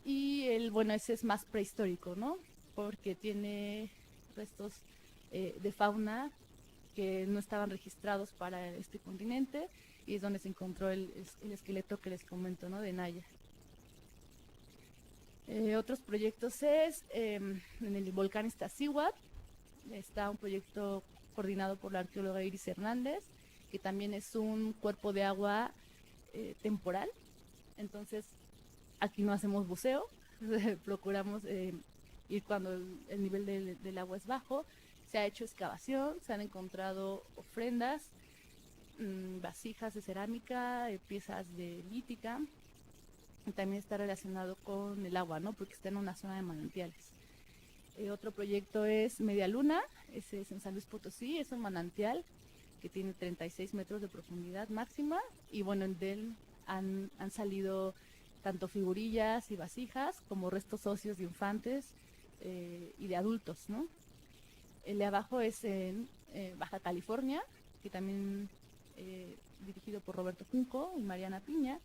Y ese es más prehistórico, ¿no? Porque tiene restos de fauna que no estaban registrados para este continente, y es donde se encontró el esqueleto que les comento, ¿no? De Naya. Otros proyectos es en el volcán Iztaccíhuatl. Está un proyecto coordinado por la arqueóloga Iris Hernández, que también es un cuerpo de agua temporal. Entonces, aquí no hacemos buceo, procuramos ir cuando el nivel del agua es bajo. Se ha hecho excavación, se han encontrado ofrendas, vasijas de cerámica, piezas de lítica. Y también está relacionado con el agua, ¿no? Porque está en una zona de manantiales. Otro proyecto es Media Luna, ese es en San Luis Potosí, es un manantial que tiene 36 metros de profundidad máxima, y bueno, de él han salido tanto figurillas y vasijas como restos óseos de infantes y de adultos, ¿no? El de abajo es en Baja California, que también dirigido por Roberto Junco y Mariana Piña,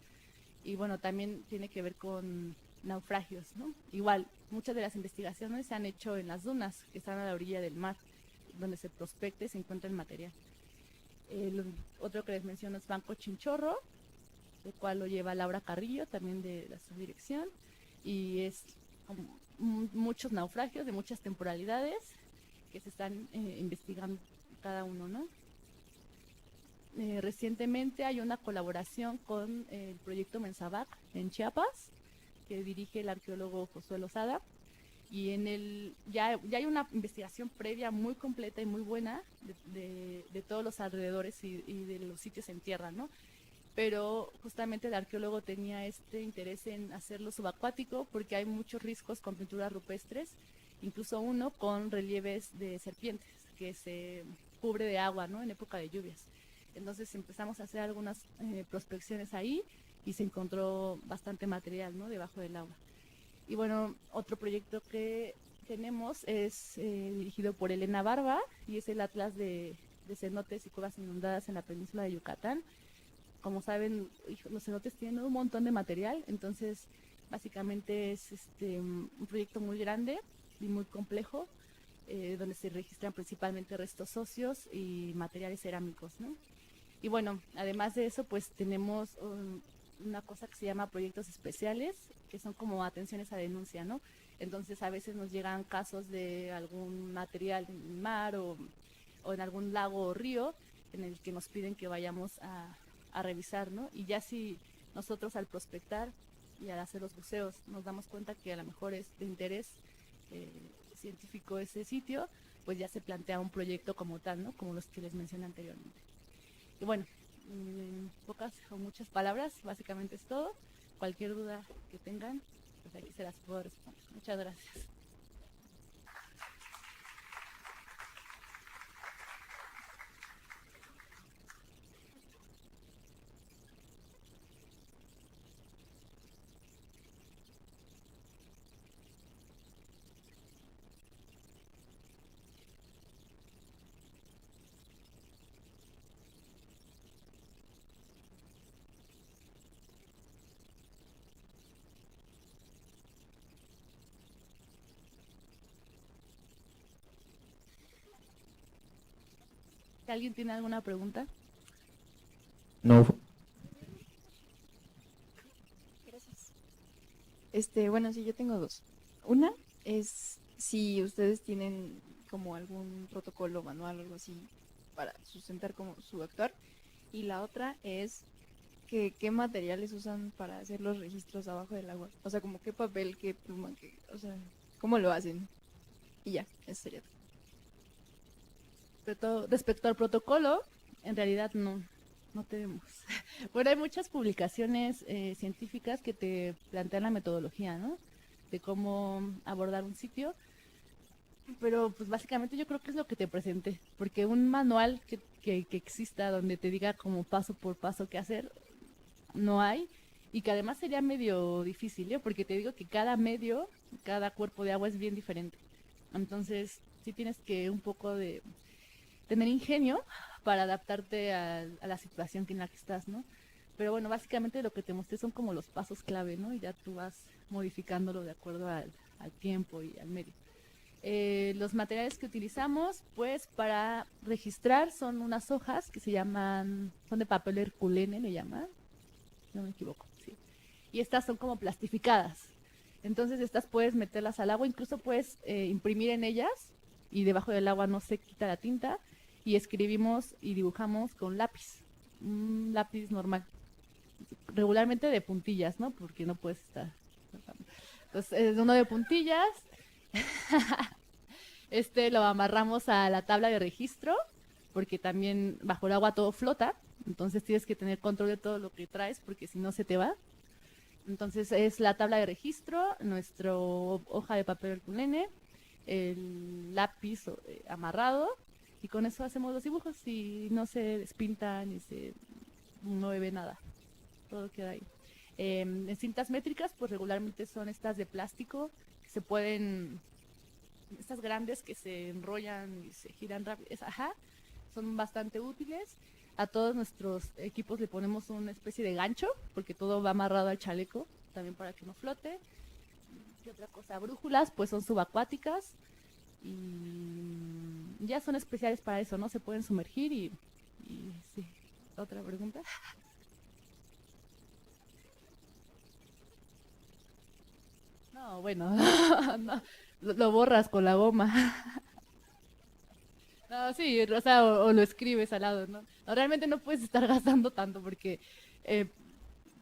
y bueno, también tiene que ver con naufragios, ¿no? Igual, muchas de las investigaciones se han hecho en las dunas que están a la orilla del mar, donde se prospecta y se encuentra el material. El otro que les menciono es Banco Chinchorro, el cual lo lleva Laura Carrillo, también de la subdirección, y es muchos naufragios de muchas temporalidades que se están investigando cada uno, ¿no? Recientemente hay una colaboración con el proyecto Mensabac en Chiapas, que dirige el arqueólogo Josué Lozada, y ya hay una investigación previa muy completa y muy buena de todos los alrededores y de los sitios en tierra, ¿no? Pero justamente el arqueólogo tenía este interés en hacerlo subacuático porque hay muchos riscos con pinturas rupestres, incluso uno con relieves de serpientes que se cubre de agua, ¿no? En época de lluvias. Entonces empezamos a hacer algunas prospecciones ahí y se encontró bastante material, ¿no? Debajo del agua. Y bueno, otro proyecto que tenemos es dirigido por Elena Barba, y es el Atlas de cenotes y cuevas inundadas en la península de Yucatán. Como saben, los cenotes tienen un montón de material, entonces básicamente es un proyecto muy grande y muy complejo, donde se registran principalmente restos óseos y materiales cerámicos, ¿no? Y bueno, además de eso, pues tenemos una cosa que se llama proyectos especiales, que son como atenciones a denuncia, ¿no? Entonces a veces nos llegan casos de algún material en el mar o en algún lago o río en el que nos piden que vayamos a revisar, ¿no? Y ya si nosotros al prospectar y al hacer los buceos nos damos cuenta que a lo mejor es de interés científico ese sitio, pues ya se plantea un proyecto como tal, ¿no? Como los que les mencioné anteriormente. Y bueno, en pocas o muchas palabras, básicamente es todo. Cualquier duda que tengan, pues aquí se las puedo responder. Muchas gracias. ¿Alguien tiene alguna pregunta? No. Gracias. Bueno, sí, yo tengo dos. Una es si ustedes tienen como algún protocolo manual o algo así para sustentar como su actuar. Y la otra es que qué materiales usan para hacer los registros abajo del agua. O sea, como qué papel, qué pluma, o sea, cómo lo hacen. Y ya, eso sería todo. Respecto al protocolo, en realidad no tenemos. Bueno, hay muchas publicaciones científicas que te plantean la metodología, ¿no? De cómo abordar un sitio, pero pues básicamente yo creo que es lo que te presenté, porque un manual que exista donde te diga como paso por paso qué hacer, no hay, y que además sería medio difícil, ¿eh? Porque te digo que cada medio, cada cuerpo de agua es bien diferente. Entonces, sí tienes que un poco de tener ingenio para adaptarte a la situación en la que estás, ¿no? Pero bueno, básicamente lo que te mostré son como los pasos clave, ¿no? Y ya tú vas modificándolo de acuerdo al tiempo y al medio. Los materiales que utilizamos, pues para registrar son unas hojas que se llaman, son de papel herculene, le llaman, no me equivoco, sí. Y estas son como plastificadas. Entonces estas puedes meterlas al agua, incluso puedes imprimir en ellas y debajo del agua no se quita la tinta y escribimos y dibujamos con lápiz, un lápiz normal, regularmente de puntillas, ¿no? Porque no puedes estar. Entonces, uno de puntillas, lo amarramos a la tabla de registro, porque también bajo el agua todo flota, entonces tienes que tener control de todo lo que traes, porque si no se te va. Entonces es la tabla de registro, nuestra hoja de papel herculene, el lápiz amarrado, y con eso hacemos los dibujos y no se despintan ni se mueve nada, todo queda ahí. En cintas métricas, pues regularmente son estas de plástico, que se pueden, estas grandes que se enrollan y se giran rápido, ajá, son bastante útiles. A todos nuestros equipos le ponemos una especie de gancho, porque todo va amarrado al chaleco, también para que no flote. ¿Qué otra cosa? Brújulas, pues son subacuáticas y ya son especiales para eso, ¿no? Se pueden sumergir y sí. ¿Otra pregunta? No, bueno, no, lo borras con la goma. No, sí, o sea, o lo escribes al lado, ¿no? No, realmente no puedes estar gastando tanto porque eh,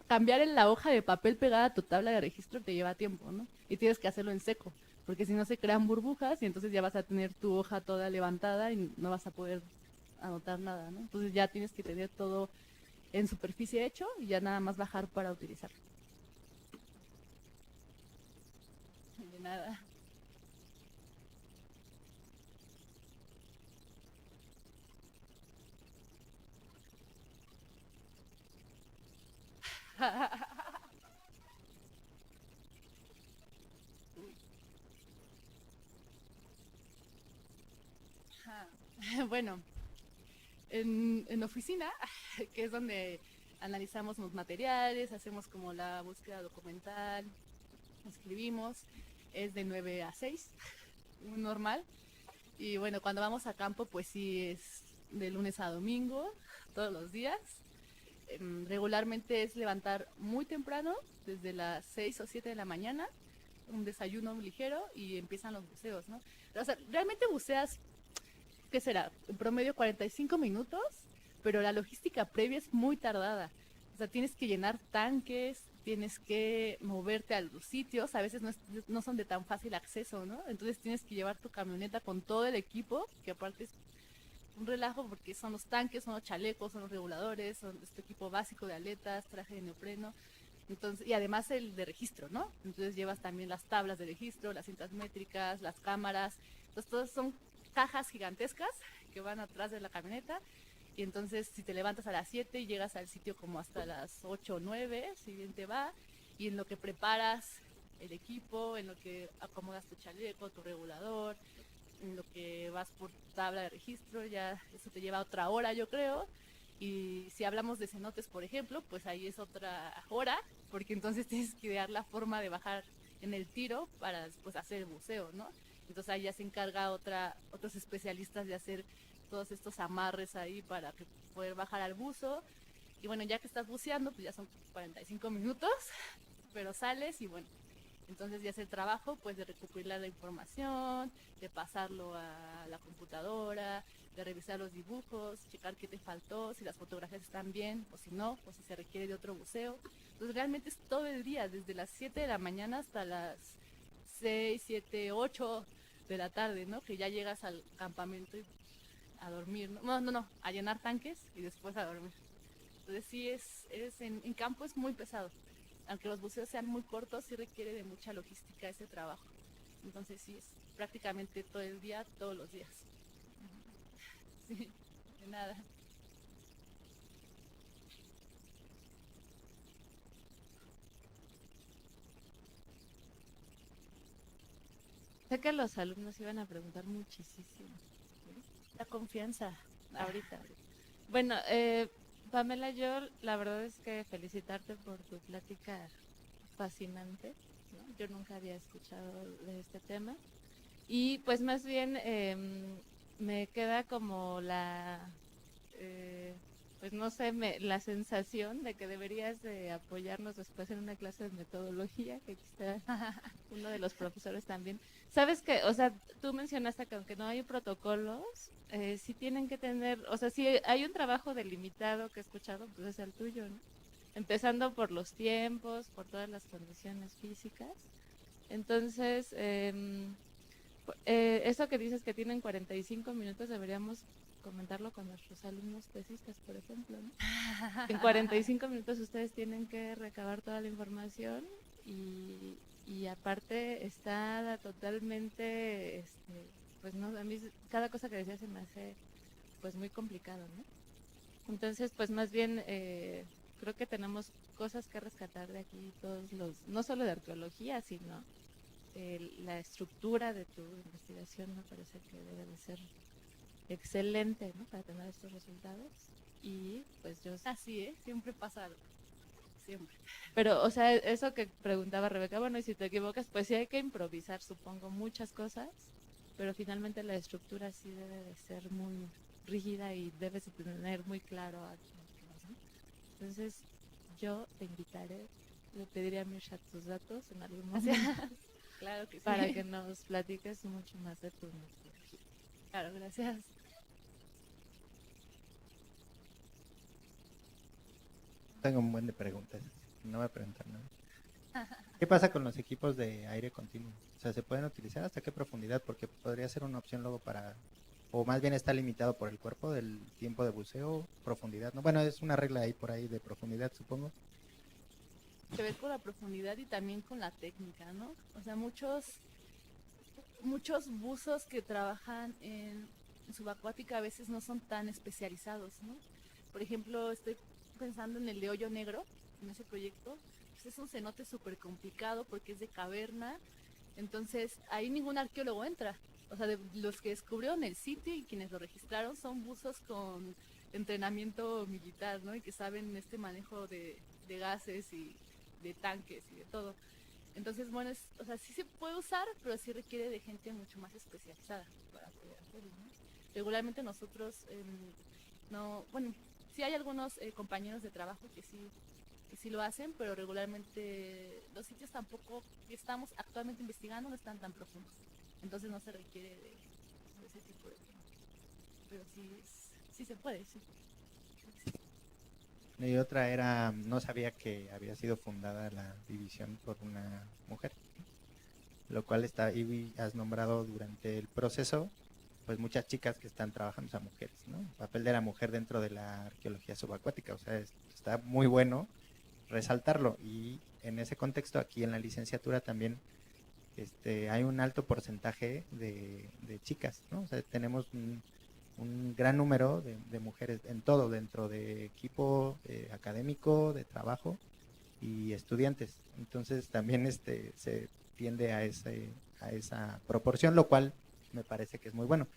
cambiar en la hoja de papel pegada a tu tabla de registro te lleva tiempo, ¿no? Y tienes que hacerlo en seco, porque si no se crean burbujas y entonces ya vas a tener tu hoja toda levantada y no vas a poder anotar nada, ¿no? Entonces ya tienes que tener todo en superficie hecho y ya nada más bajar para utilizarlo. De nada. Bueno, en oficina, que es donde analizamos los materiales, hacemos como la búsqueda documental, escribimos, es de 9 a 6, muy normal. Y bueno, cuando vamos a campo, pues sí es de lunes a domingo, todos los días. Regularmente es levantar muy temprano, desde las 6 o 7 de la mañana, un desayuno ligero y empiezan los buceos, ¿no? O sea, realmente buceas, ¿qué será? En promedio 45 minutos, pero la logística previa es muy tardada. O sea, tienes que llenar tanques, tienes que moverte a los sitios, a veces no son de tan fácil acceso, ¿no? Entonces tienes que llevar tu camioneta con todo el equipo, que aparte es un relajo porque son los tanques, son los chalecos, son los reguladores, son este equipo básico de aletas, traje de neopreno. Entonces, y además el de registro, ¿no? Entonces llevas también las tablas de registro, las cintas métricas, las cámaras. Entonces, todas son cajas gigantescas que van atrás de la camioneta. Y entonces, si te levantas a las 7 y llegas al sitio como hasta las 8 o 9, si bien te va, y en lo que preparas el equipo, en lo que acomodas tu chaleco, tu regulador, en lo que vas por tabla de registro, ya eso te lleva otra hora, yo creo. Y si hablamos de cenotes, por ejemplo, pues ahí es otra hora, porque entonces tienes que idear la forma de bajar en el tiro para después hacer el buceo, ¿no? Entonces ahí ya se encarga otros especialistas de hacer todos estos amarres ahí para que poder bajar al buzo. Y bueno, ya que estás buceando, pues ya son 45 minutos, pero sales y bueno, entonces ya es el trabajo pues de recopilar la información, de pasarlo a la computadora, de revisar los dibujos, checar qué te faltó, si las fotografías están bien o si no, o si se requiere de otro buceo. Entonces realmente es todo el día, desde las 7 de la mañana hasta las 6, 7, 8 de la tarde, ¿no? Que ya llegas al campamento y a dormir, ¿no? No, a llenar tanques y después a dormir. Entonces sí en campo es muy pesado. Aunque los buceos sean muy cortos, sí requiere de mucha logística ese trabajo. Entonces sí es prácticamente todo el día, todos los días. Sí, de nada. Sé que los alumnos iban a preguntar muchísimo. La confianza. Ahorita. Bueno, Pamela, yo la verdad es que felicitarte por tu plática fascinante, ¿no? Yo nunca había escuchado de este tema. Y pues más bien me queda como pues no sé, la sensación de que deberías de apoyarnos después en una clase de metodología, que aquí está uno de los profesores también. Sabes que, o sea, tú mencionaste que aunque no hay protocolos, sí tienen que tener, o sea, si hay un trabajo delimitado que he escuchado, pues es el tuyo, ¿no? Empezando por los tiempos, por todas las condiciones físicas. Entonces, eso que dices que tienen 45 minutos, deberíamos comentarlo con nuestros alumnos tesistas, por ejemplo, ¿no? En 45 minutos ustedes tienen que recabar toda la información y aparte está totalmente, pues no, a mí cada cosa que decía se me hace pues muy complicado, ¿no? Entonces, pues más bien creo que tenemos cosas que rescatar de aquí todos no solo de arqueología, sino la estructura de tu investigación me parece que debe de ser excelente, ¿no? Para tener estos resultados. Y pues yo... Así, ¿eh? Siempre pasa algo. Siempre. Pero, o sea, eso que preguntaba Rebeca, bueno, y si te equivocas, pues sí hay que improvisar, supongo, muchas cosas, pero finalmente la estructura sí debe de ser muy rígida y debes de tener muy claro a qué vas, ¿no? Entonces, yo te invitaré, le pediré a Mirsha tus datos en algún momento. Claro que sí. Para que nos platiques mucho más de tu metodología. Claro, gracias. Tengo un buen de preguntas. No voy a preguntar nada. ¿Qué pasa con los equipos de aire continuo? O sea, ¿se pueden utilizar hasta qué profundidad? Porque podría ser una opción luego para, o más bien está limitado por el cuerpo del tiempo de buceo, profundidad, ¿no? Bueno, es una regla ahí por ahí de profundidad, supongo. Que ver con la profundidad y también con la técnica, ¿no? O sea, muchos buzos que trabajan en subacuática a veces no son tan especializados, ¿no? Por ejemplo, estoy pensando en el de Hoyo Negro, en ese proyecto. Pues es un cenote súper complicado porque es de caverna, entonces ahí ningún arqueólogo entra. O sea, de los que descubrieron el sitio y quienes lo registraron son buzos con entrenamiento militar, ¿no? Y que saben este manejo de gases y de tanques y de todo. Entonces, bueno, o sea, sí se puede usar, pero sí requiere de gente mucho más especializada para poder hacerlo, ¿no? Regularmente nosotros, no, bueno, sí hay algunos compañeros de trabajo que sí lo hacen, pero regularmente los sitios tampoco que estamos actualmente investigando no están tan profundos. Entonces no se requiere de ese tipo de tema. Pero sí se puede, sí. Y otra era, no sabía que había sido fundada la división por una mujer, lo cual está, y has nombrado durante el proceso, pues muchas chicas que están trabajando, o sea, mujeres, ¿no? El papel de la mujer dentro de la arqueología subacuática, o sea, está muy bueno resaltarlo, y en ese contexto aquí en la licenciatura también hay un alto porcentaje de chicas, ¿no? O sea, tenemos un gran número de mujeres en todo, dentro de equipo académico, de trabajo y estudiantes. Entonces también se tiende a esa proporción, lo cual me parece que es muy bueno.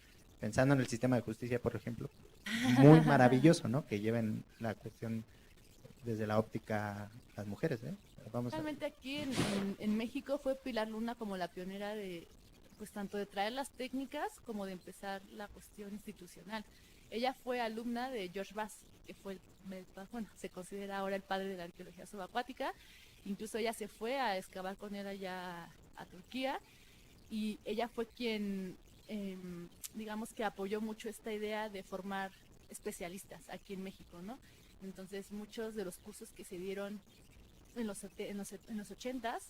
Pensando en el sistema de justicia, por ejemplo, muy maravilloso, ¿no? Que lleven la cuestión desde la óptica las mujeres, ¿eh? Realmente aquí en México fue Pilar Luna como la pionera de, pues tanto de traer las técnicas como de empezar la cuestión institucional. Ella fue alumna de George Bass, que fue bueno, se considera ahora el padre de la arqueología subacuática. Incluso ella se fue a excavar con él allá a Turquía y ella fue quien, digamos que apoyó mucho esta idea de formar especialistas aquí en México, ¿no? Entonces muchos de los cursos que se dieron en los 80s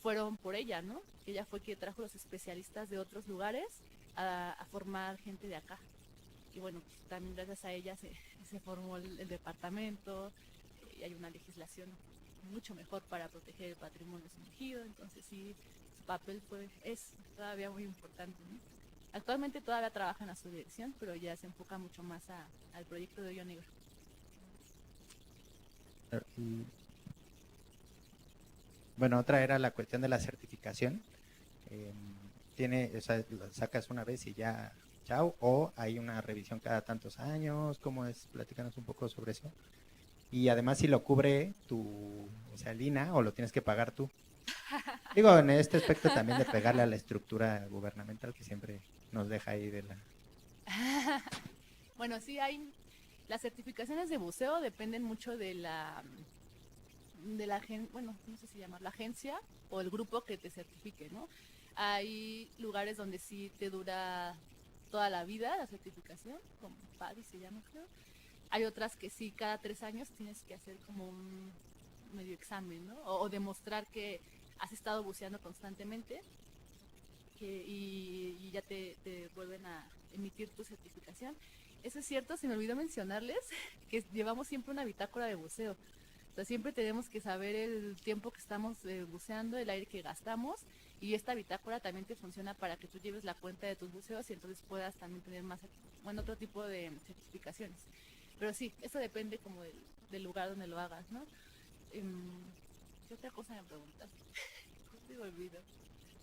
fueron por ella, ¿no? Ella fue quien trajo los especialistas de otros lugares a formar gente de acá. Y bueno, pues, también gracias a ella se formó el departamento y hay una legislación mucho mejor para proteger el patrimonio sumergido. Entonces sí, su papel es todavía muy importante, ¿no? Actualmente todavía trabaja en la subdirección, pero ya se enfoca mucho más al proyecto de Hoyo Negro. Y, bueno, otra era la cuestión de la certificación. o sea, lo sacas una vez y ya, chao, o hay una revisión cada tantos años, ¿cómo es? Platícanos un poco sobre eso. Y además si lo cubre o sea, el INA, o lo tienes que pagar tú. Digo, en este aspecto también de pegarle a la estructura gubernamental que siempre nos deja ahí de la... Bueno, sí hay, las certificaciones de buceo dependen mucho bueno, no sé si llamar la agencia o el grupo que te certifique, ¿no? Hay lugares donde sí te dura toda la vida la certificación, como PADI se llama, creo. Hay otras que sí, cada 3 años tienes que hacer como un medio examen, ¿no? O demostrar que has estado buceando constantemente y ya te vuelven a emitir tu certificación. Eso es cierto, se me olvidó mencionarles que llevamos siempre una bitácora de buceo. O sea, siempre tenemos que saber el tiempo que estamos buceando, el aire que gastamos, y esta bitácora también te funciona para que tú lleves la cuenta de tus buceos y entonces puedas también tener más, bueno, otro tipo de certificaciones. Pero sí, eso depende como del lugar donde lo hagas, ¿no? ¿Qué otra cosa me preguntaste? Me olvido.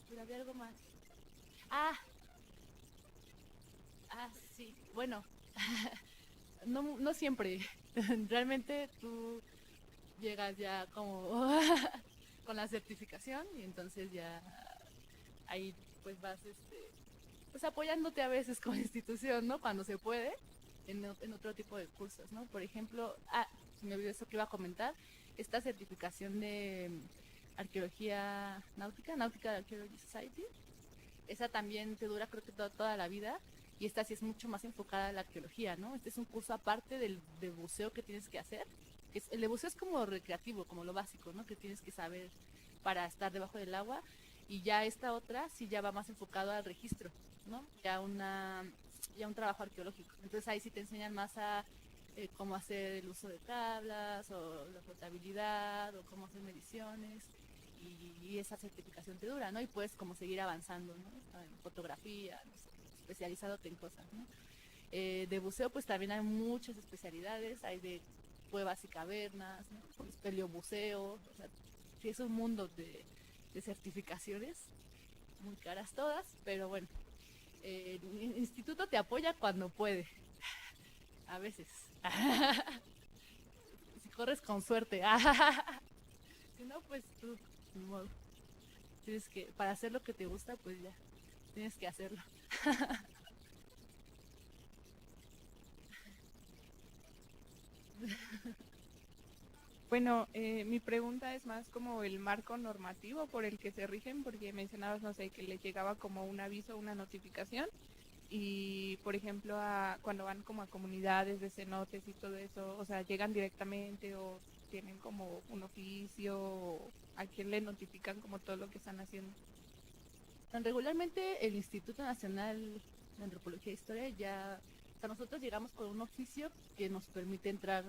Pero había algo más. Ah, sí, bueno, no siempre. Realmente tú llegas ya como con la certificación y entonces ya ahí pues vas pues apoyándote a veces con la institución, ¿no? Cuando se puede, en otro tipo de cursos, ¿no? Por ejemplo, se me olvidó eso que iba a comentar, esta certificación de arqueología náutica, Nautical Archaeology Society, esa también te dura creo que toda la vida, y esta sí es mucho más enfocada a la arqueología, ¿no? Este es un curso aparte de buceo que tienes que hacer. El de buceo es como recreativo, como lo básico, ¿no? Que tienes que saber para estar debajo del agua, y ya esta otra sí ya va más enfocado al registro, ¿no? Ya un trabajo arqueológico. Entonces ahí sí te enseñan más a cómo hacer el uso de tablas, o la flotabilidad, o cómo hacer mediciones, y esa certificación te dura, ¿no? Y puedes como seguir avanzando, ¿no? En fotografía, no sé, especializándote en cosas, ¿no? De buceo pues también hay muchas especialidades, hay de cuevas y cavernas, ¿no? Espeleobuceo, o sea, sí es un mundo de certificaciones, muy caras todas, pero bueno, el instituto te apoya cuando puede, a veces. Si corres con suerte. Si no, pues tú, ni modo. Tienes que, para hacer lo que te gusta, pues ya, tienes que hacerlo. Bueno, mi pregunta es más como el marco normativo por el que se rigen, porque mencionabas, no sé, que les llegaba como un aviso, una notificación, y por ejemplo, cuando van como a comunidades de cenotes y todo eso, o sea, llegan directamente o tienen como un oficio, o a quién le notifican como todo lo que están haciendo. Regularmente el Instituto Nacional de Antropología e Historia ya, o sea, nosotros llegamos con un oficio que nos permite entrar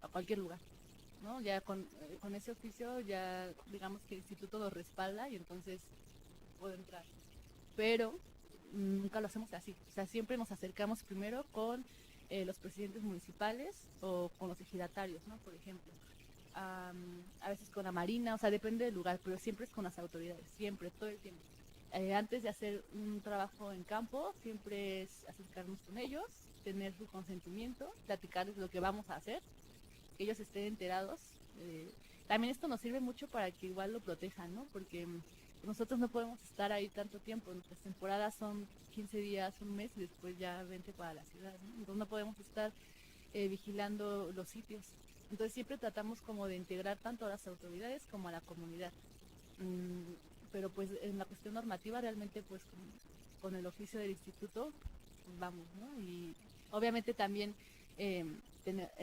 a cualquier lugar, ¿no? Ya con ese oficio ya digamos que el instituto nos respalda y entonces puedo entrar. Pero nunca lo hacemos así. O sea, siempre nos acercamos primero con los presidentes municipales o con los ejidatarios, ¿no? Por ejemplo. A veces con la marina, o sea, depende del lugar, pero siempre es con las autoridades, siempre, todo el tiempo. Antes de hacer un trabajo en campo, siempre es acercarnos con ellos, tener su consentimiento, platicarles lo que vamos a hacer, que ellos estén enterados. También esto nos sirve mucho para que igual lo protejan, ¿no? Porque nosotros no podemos estar ahí tanto tiempo, nuestras temporadas son 15 días, un mes, y después ya vente para la ciudad, ¿no? Entonces no podemos estar vigilando los sitios. Entonces siempre tratamos como de integrar tanto a las autoridades como a la comunidad. Pero pues en la cuestión normativa realmente pues con el oficio del instituto pues vamos, ¿no? Y obviamente también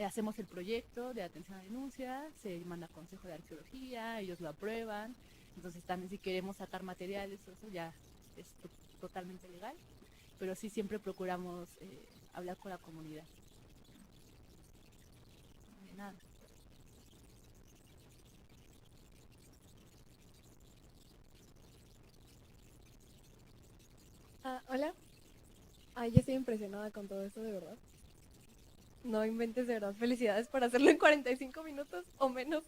hacemos el proyecto de atención a denuncia, se manda a Consejo de Arqueología, ellos lo aprueban, entonces también si queremos sacar materiales, eso ya es totalmente legal, pero sí siempre procuramos hablar con la comunidad. De nada. Hola. Ay, yo estoy impresionada con todo esto, de verdad. No inventes, de verdad. Felicidades por hacerlo en 45 minutos o menos.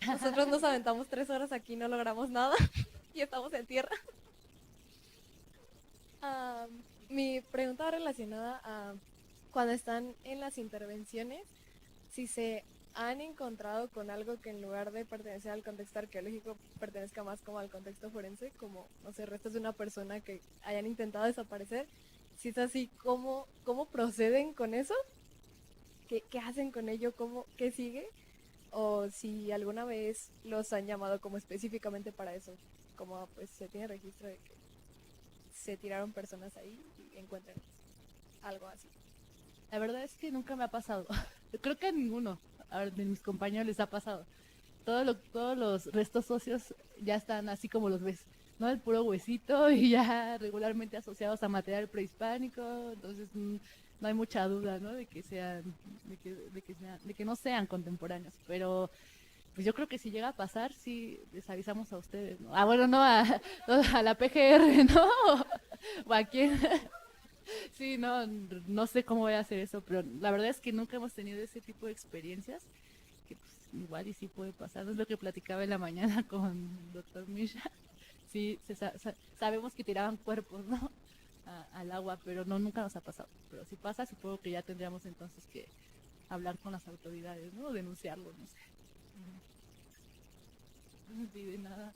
Nosotros nos aventamos 3 horas aquí, no logramos nada y estamos en tierra. Mi pregunta va relacionada a cuando están en las intervenciones, si se han encontrado con algo que en lugar de pertenecer al contexto arqueológico pertenezca más como al contexto forense, como, no sé, restos de una persona que hayan intentado desaparecer. Si es así, ¿cómo proceden con eso? ¿Qué hacen con ello? ¿Qué sigue? O si alguna vez los han llamado como específicamente para eso, como pues se tiene registro de que se tiraron personas ahí y encuentran algo así. La verdad es que nunca me ha pasado. Creo que a ninguno de mis compañeros les ha pasado. Todos los restos óseos ya están así como los ves, ¿no? El puro huesito y ya regularmente asociados a material prehispánico, entonces no hay mucha duda, ¿no? De que sean, de que no sean contemporáneos, pero pues yo creo que si llega a pasar, sí les avisamos a ustedes, ¿no? Ah, bueno, no a la PGR, ¿no? O a quién. Sí, no sé cómo voy a hacer eso, pero la verdad es que nunca hemos tenido ese tipo de experiencias, que pues, igual y sí puede pasar. No es lo que platicaba en la mañana con el doctor Misha. Sí, sabemos que tiraban cuerpos, ¿no? Al agua, pero no, nunca nos ha pasado. Pero si pasa, supongo que ya tendríamos entonces que hablar con las autoridades, ¿no? O denunciarlo, no sé. No pide nada.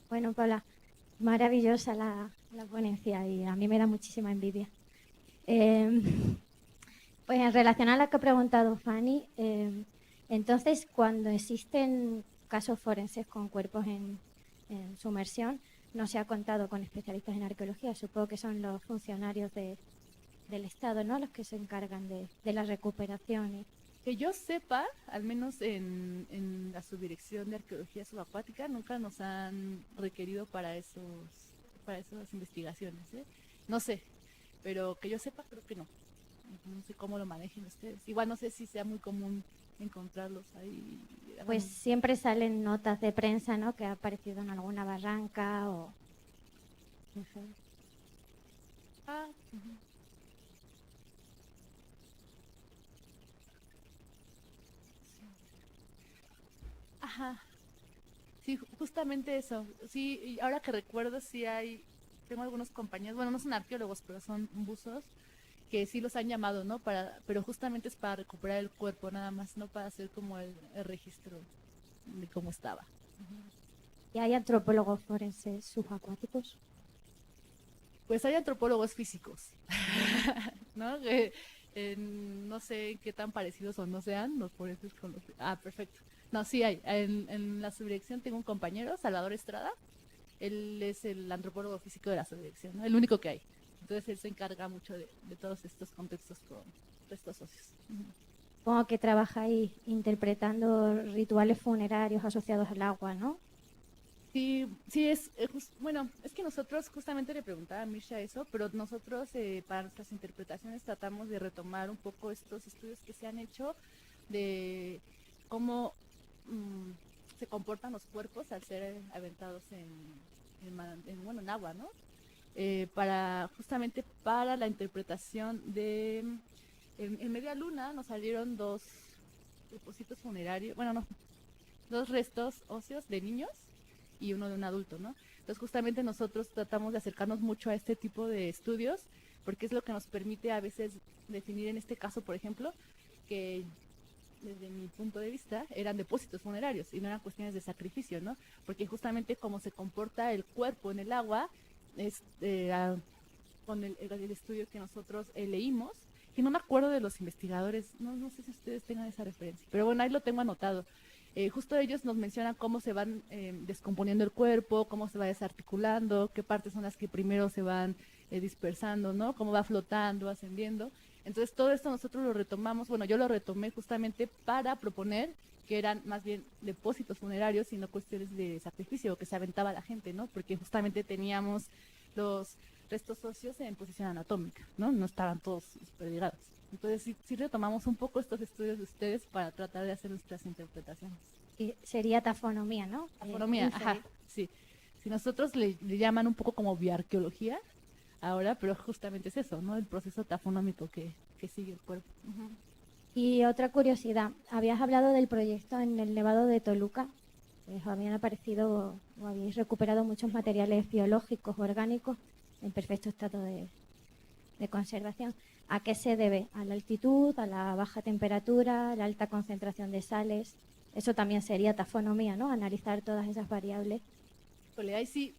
Bueno, Paula, maravillosa la ponencia y a mí me da muchísima envidia. Pues en relación a lo que ha preguntado Fanny, entonces cuando existen casos forenses con cuerpos en sumersión, no se ha contado con especialistas en arqueología, supongo que son los funcionarios del Estado, ¿no? Los que se encargan de la recuperación. Que yo sepa, al menos en la subdirección de arqueología subacuática, nunca nos han requerido para esas investigaciones, ¿eh? No sé, pero que yo sepa, creo que no. No sé cómo lo manejen ustedes. Igual no sé si sea muy común encontrarlos ahí. Pues siempre salen notas de prensa, ¿no? Que ha aparecido en alguna barranca o... Ah, ujú. Ajá. Sí, justamente eso. Sí, y ahora que recuerdo, tengo algunos compañeros, bueno, no son arqueólogos, pero son buzos, que sí los han llamado, ¿no? Pero justamente es para recuperar el cuerpo, nada más, no para hacer como el registro de cómo estaba. ¿Y hay antropólogos forenses subacuáticos? Pues hay antropólogos físicos, ¿no? No sé qué tan parecidos o no sean los forenses con los... Ah, perfecto. No, sí hay. En la subdirección tengo un compañero, Salvador Estrada. Él es el antropólogo físico de la subdirección, ¿no? El único que hay. Entonces él se encarga mucho de todos estos contextos con restos socios. Supongo que trabajáis interpretando rituales funerarios asociados al agua, ¿no? Sí, bueno, es que nosotros justamente le preguntaba a Misha eso, pero nosotros para nuestras interpretaciones tratamos de retomar un poco estos estudios que se han hecho de cómo se comportan los cuerpos al ser aventados en agua, ¿no? Justamente para la interpretación en Media Luna nos salieron dos depósitos funerarios, bueno, no, dos restos óseos de niños y uno de un adulto, ¿no? Entonces justamente nosotros tratamos de acercarnos mucho a este tipo de estudios porque es lo que nos permite a veces definir en este caso, por ejemplo, que desde mi punto de vista eran depósitos funerarios y no eran cuestiones de sacrificio, ¿no? Porque justamente como se comporta el cuerpo en el agua, es con el estudio que nosotros leímos, que no me acuerdo de los investigadores, no sé si ustedes tengan esa referencia, pero bueno, ahí lo tengo anotado. Justo ellos nos mencionan cómo se van descomponiendo el cuerpo, cómo se va desarticulando, qué partes son las que primero se van dispersando, ¿no? Cómo va flotando, ascendiendo. Entonces todo esto nosotros lo retomamos, bueno, yo lo retomé justamente para proponer que eran más bien depósitos funerarios y no cuestiones de sacrificio que se aventaba la gente, ¿no? Porque justamente teníamos los restos óseos en posición anatómica, ¿no? No estaban todos desperdigados. Entonces sí retomamos un poco estos estudios de ustedes para tratar de hacer nuestras interpretaciones. Y sería tafonomía, ¿no? Tafonomía, ajá, sí. Si nosotros le llaman un poco como bioarqueología ahora, pero justamente es eso, ¿no? El proceso tafonómico que sigue el cuerpo. Uh-huh. Y otra curiosidad, habías hablado del proyecto en el Nevado de Toluca. Habían aparecido o habéis recuperado muchos materiales biológicos, orgánicos. en perfecto estado de conservación. ¿A qué se debe? A la altitud, a la baja temperatura, a la alta concentración de sales. Eso también sería tafonomía, ¿no? Analizar todas esas variables. Híjole, ahí sí,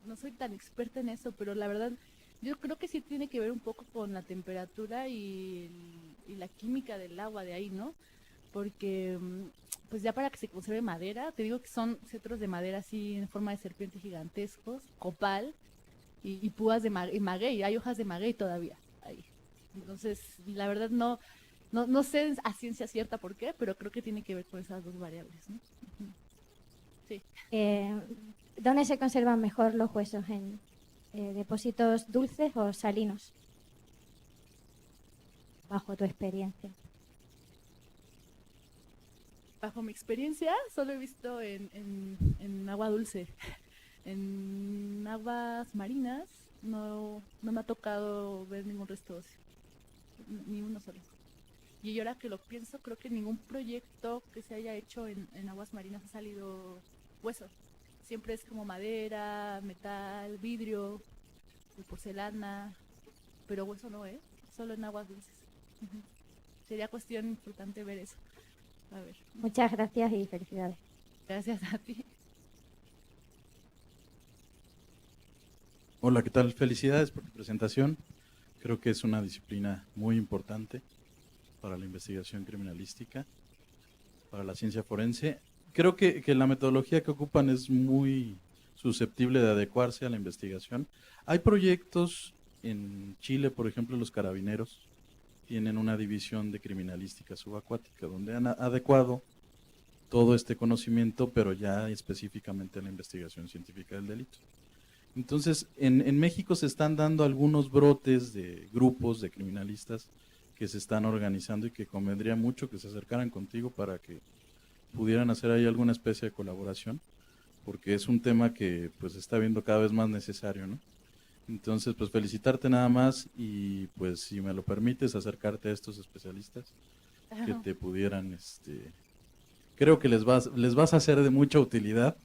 no soy tan experta en eso, pero la verdad, yo creo que sí tiene que ver un poco con la temperatura y la química del agua de ahí, ¿no? Porque, pues ya para que se conserve madera, te digo que son cetros de madera así en forma de serpientes gigantescos, copal y púas de y maguey, hay hojas de maguey todavía ahí. Entonces, la verdad no sé a ciencia cierta por qué, pero creo que tiene que ver con esas dos variables, ¿no? Ujú. Sí. ¿Dónde se conservan mejor los huesos? ¿En depósitos dulces o salinos? Bajo tu experiencia. Bajo mi experiencia, solo he visto en agua dulce. En aguas marinas no me ha tocado ver ningún resto óseo, ni uno solo. Y ahora que lo pienso, creo que ningún proyecto que se haya hecho en aguas marinas ha salido hueso. Siempre es como madera, metal, vidrio, porcelana, pero hueso no, ¿eh? Solo en aguas dulces. Ujú. Sería cuestión importante ver eso. A ver, Muchas gracias y felicidades. gracias a ti. Hola, ¿qué tal? Felicidades por tu presentación. Creo que es una disciplina muy importante para la investigación criminalística, para la ciencia forense. Creo que la metodología que ocupan es muy susceptible de adecuarse a la investigación. Hay proyectos en Chile, por ejemplo, los carabineros tienen una división de criminalística subacuática, donde han adecuado todo este conocimiento, pero ya específicamente a la investigación científica del delito. Entonces, en México se están dando algunos brotes de grupos de criminalistas que se están organizando y que convendría mucho que se acercaran contigo para que pudieran hacer ahí alguna especie de colaboración, porque es un tema que pues está viendo cada vez más necesario, ¿no? Entonces, pues felicitarte nada más y pues si me lo permites acercarte a estos especialistas que te pudieran, creo que les vas a ser de mucha utilidad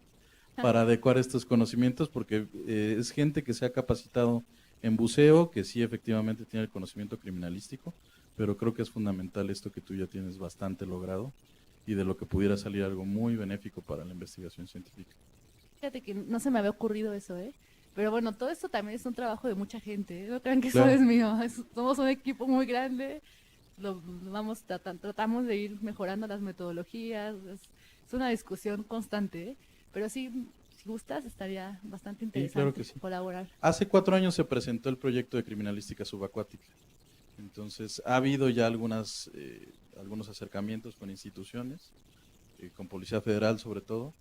para adecuar estos conocimientos, porque es gente que se ha capacitado en buceo, que sí efectivamente tiene el conocimiento criminalístico, pero creo que es fundamental esto que tú ya tienes bastante logrado y de lo que pudiera salir algo muy benéfico para la investigación científica. Fíjate que no se me había ocurrido eso, ¿eh? Pero bueno, todo esto también es un trabajo de mucha gente, ¿eh? No crean que Claro. solo es mío, somos un equipo muy grande, tratamos de ir mejorando las metodologías, es una discusión constante, ¿eh? Pero sí, si gustas, estaría bastante interesante claro que sí. colaborar. Hace 4 años se presentó el proyecto de criminalística subacuática. Entonces, ha habido ya algunos acercamientos con instituciones, con Policía Federal sobre todo,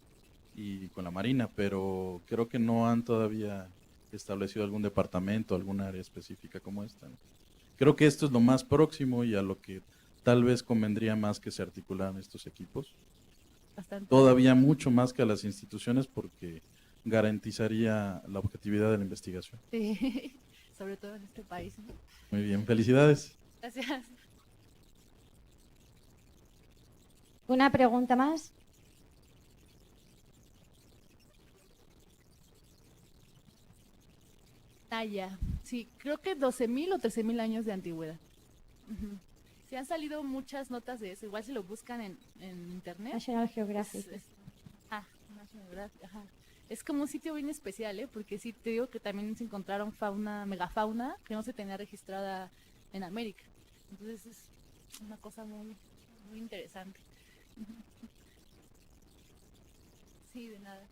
y con la Marina, pero creo que no han todavía establecido algún departamento, alguna área específica como esta, ¿no? Creo que esto es lo más próximo y a lo que tal vez convendría más que se articularan estos equipos. Bastante. Todavía mucho más que a las instituciones porque garantizaría la objetividad de la investigación. Sí, sobre todo en este país, ¿no? Muy bien, felicidades. Gracias. ¿Una pregunta más? Talla. Sí, creo que 12.000 o 13.000 años de antigüedad. Ujú. Sí, han salido muchas notas de eso. Igual si lo buscan en internet. National Geographic. National Geographic, ajá. Es como un sitio bien especial, ¿eh? Porque sí, te digo que también se encontraron megafauna que no se tenía registrada en América. Entonces es una cosa muy, muy interesante. Ujú. Sí, de nada.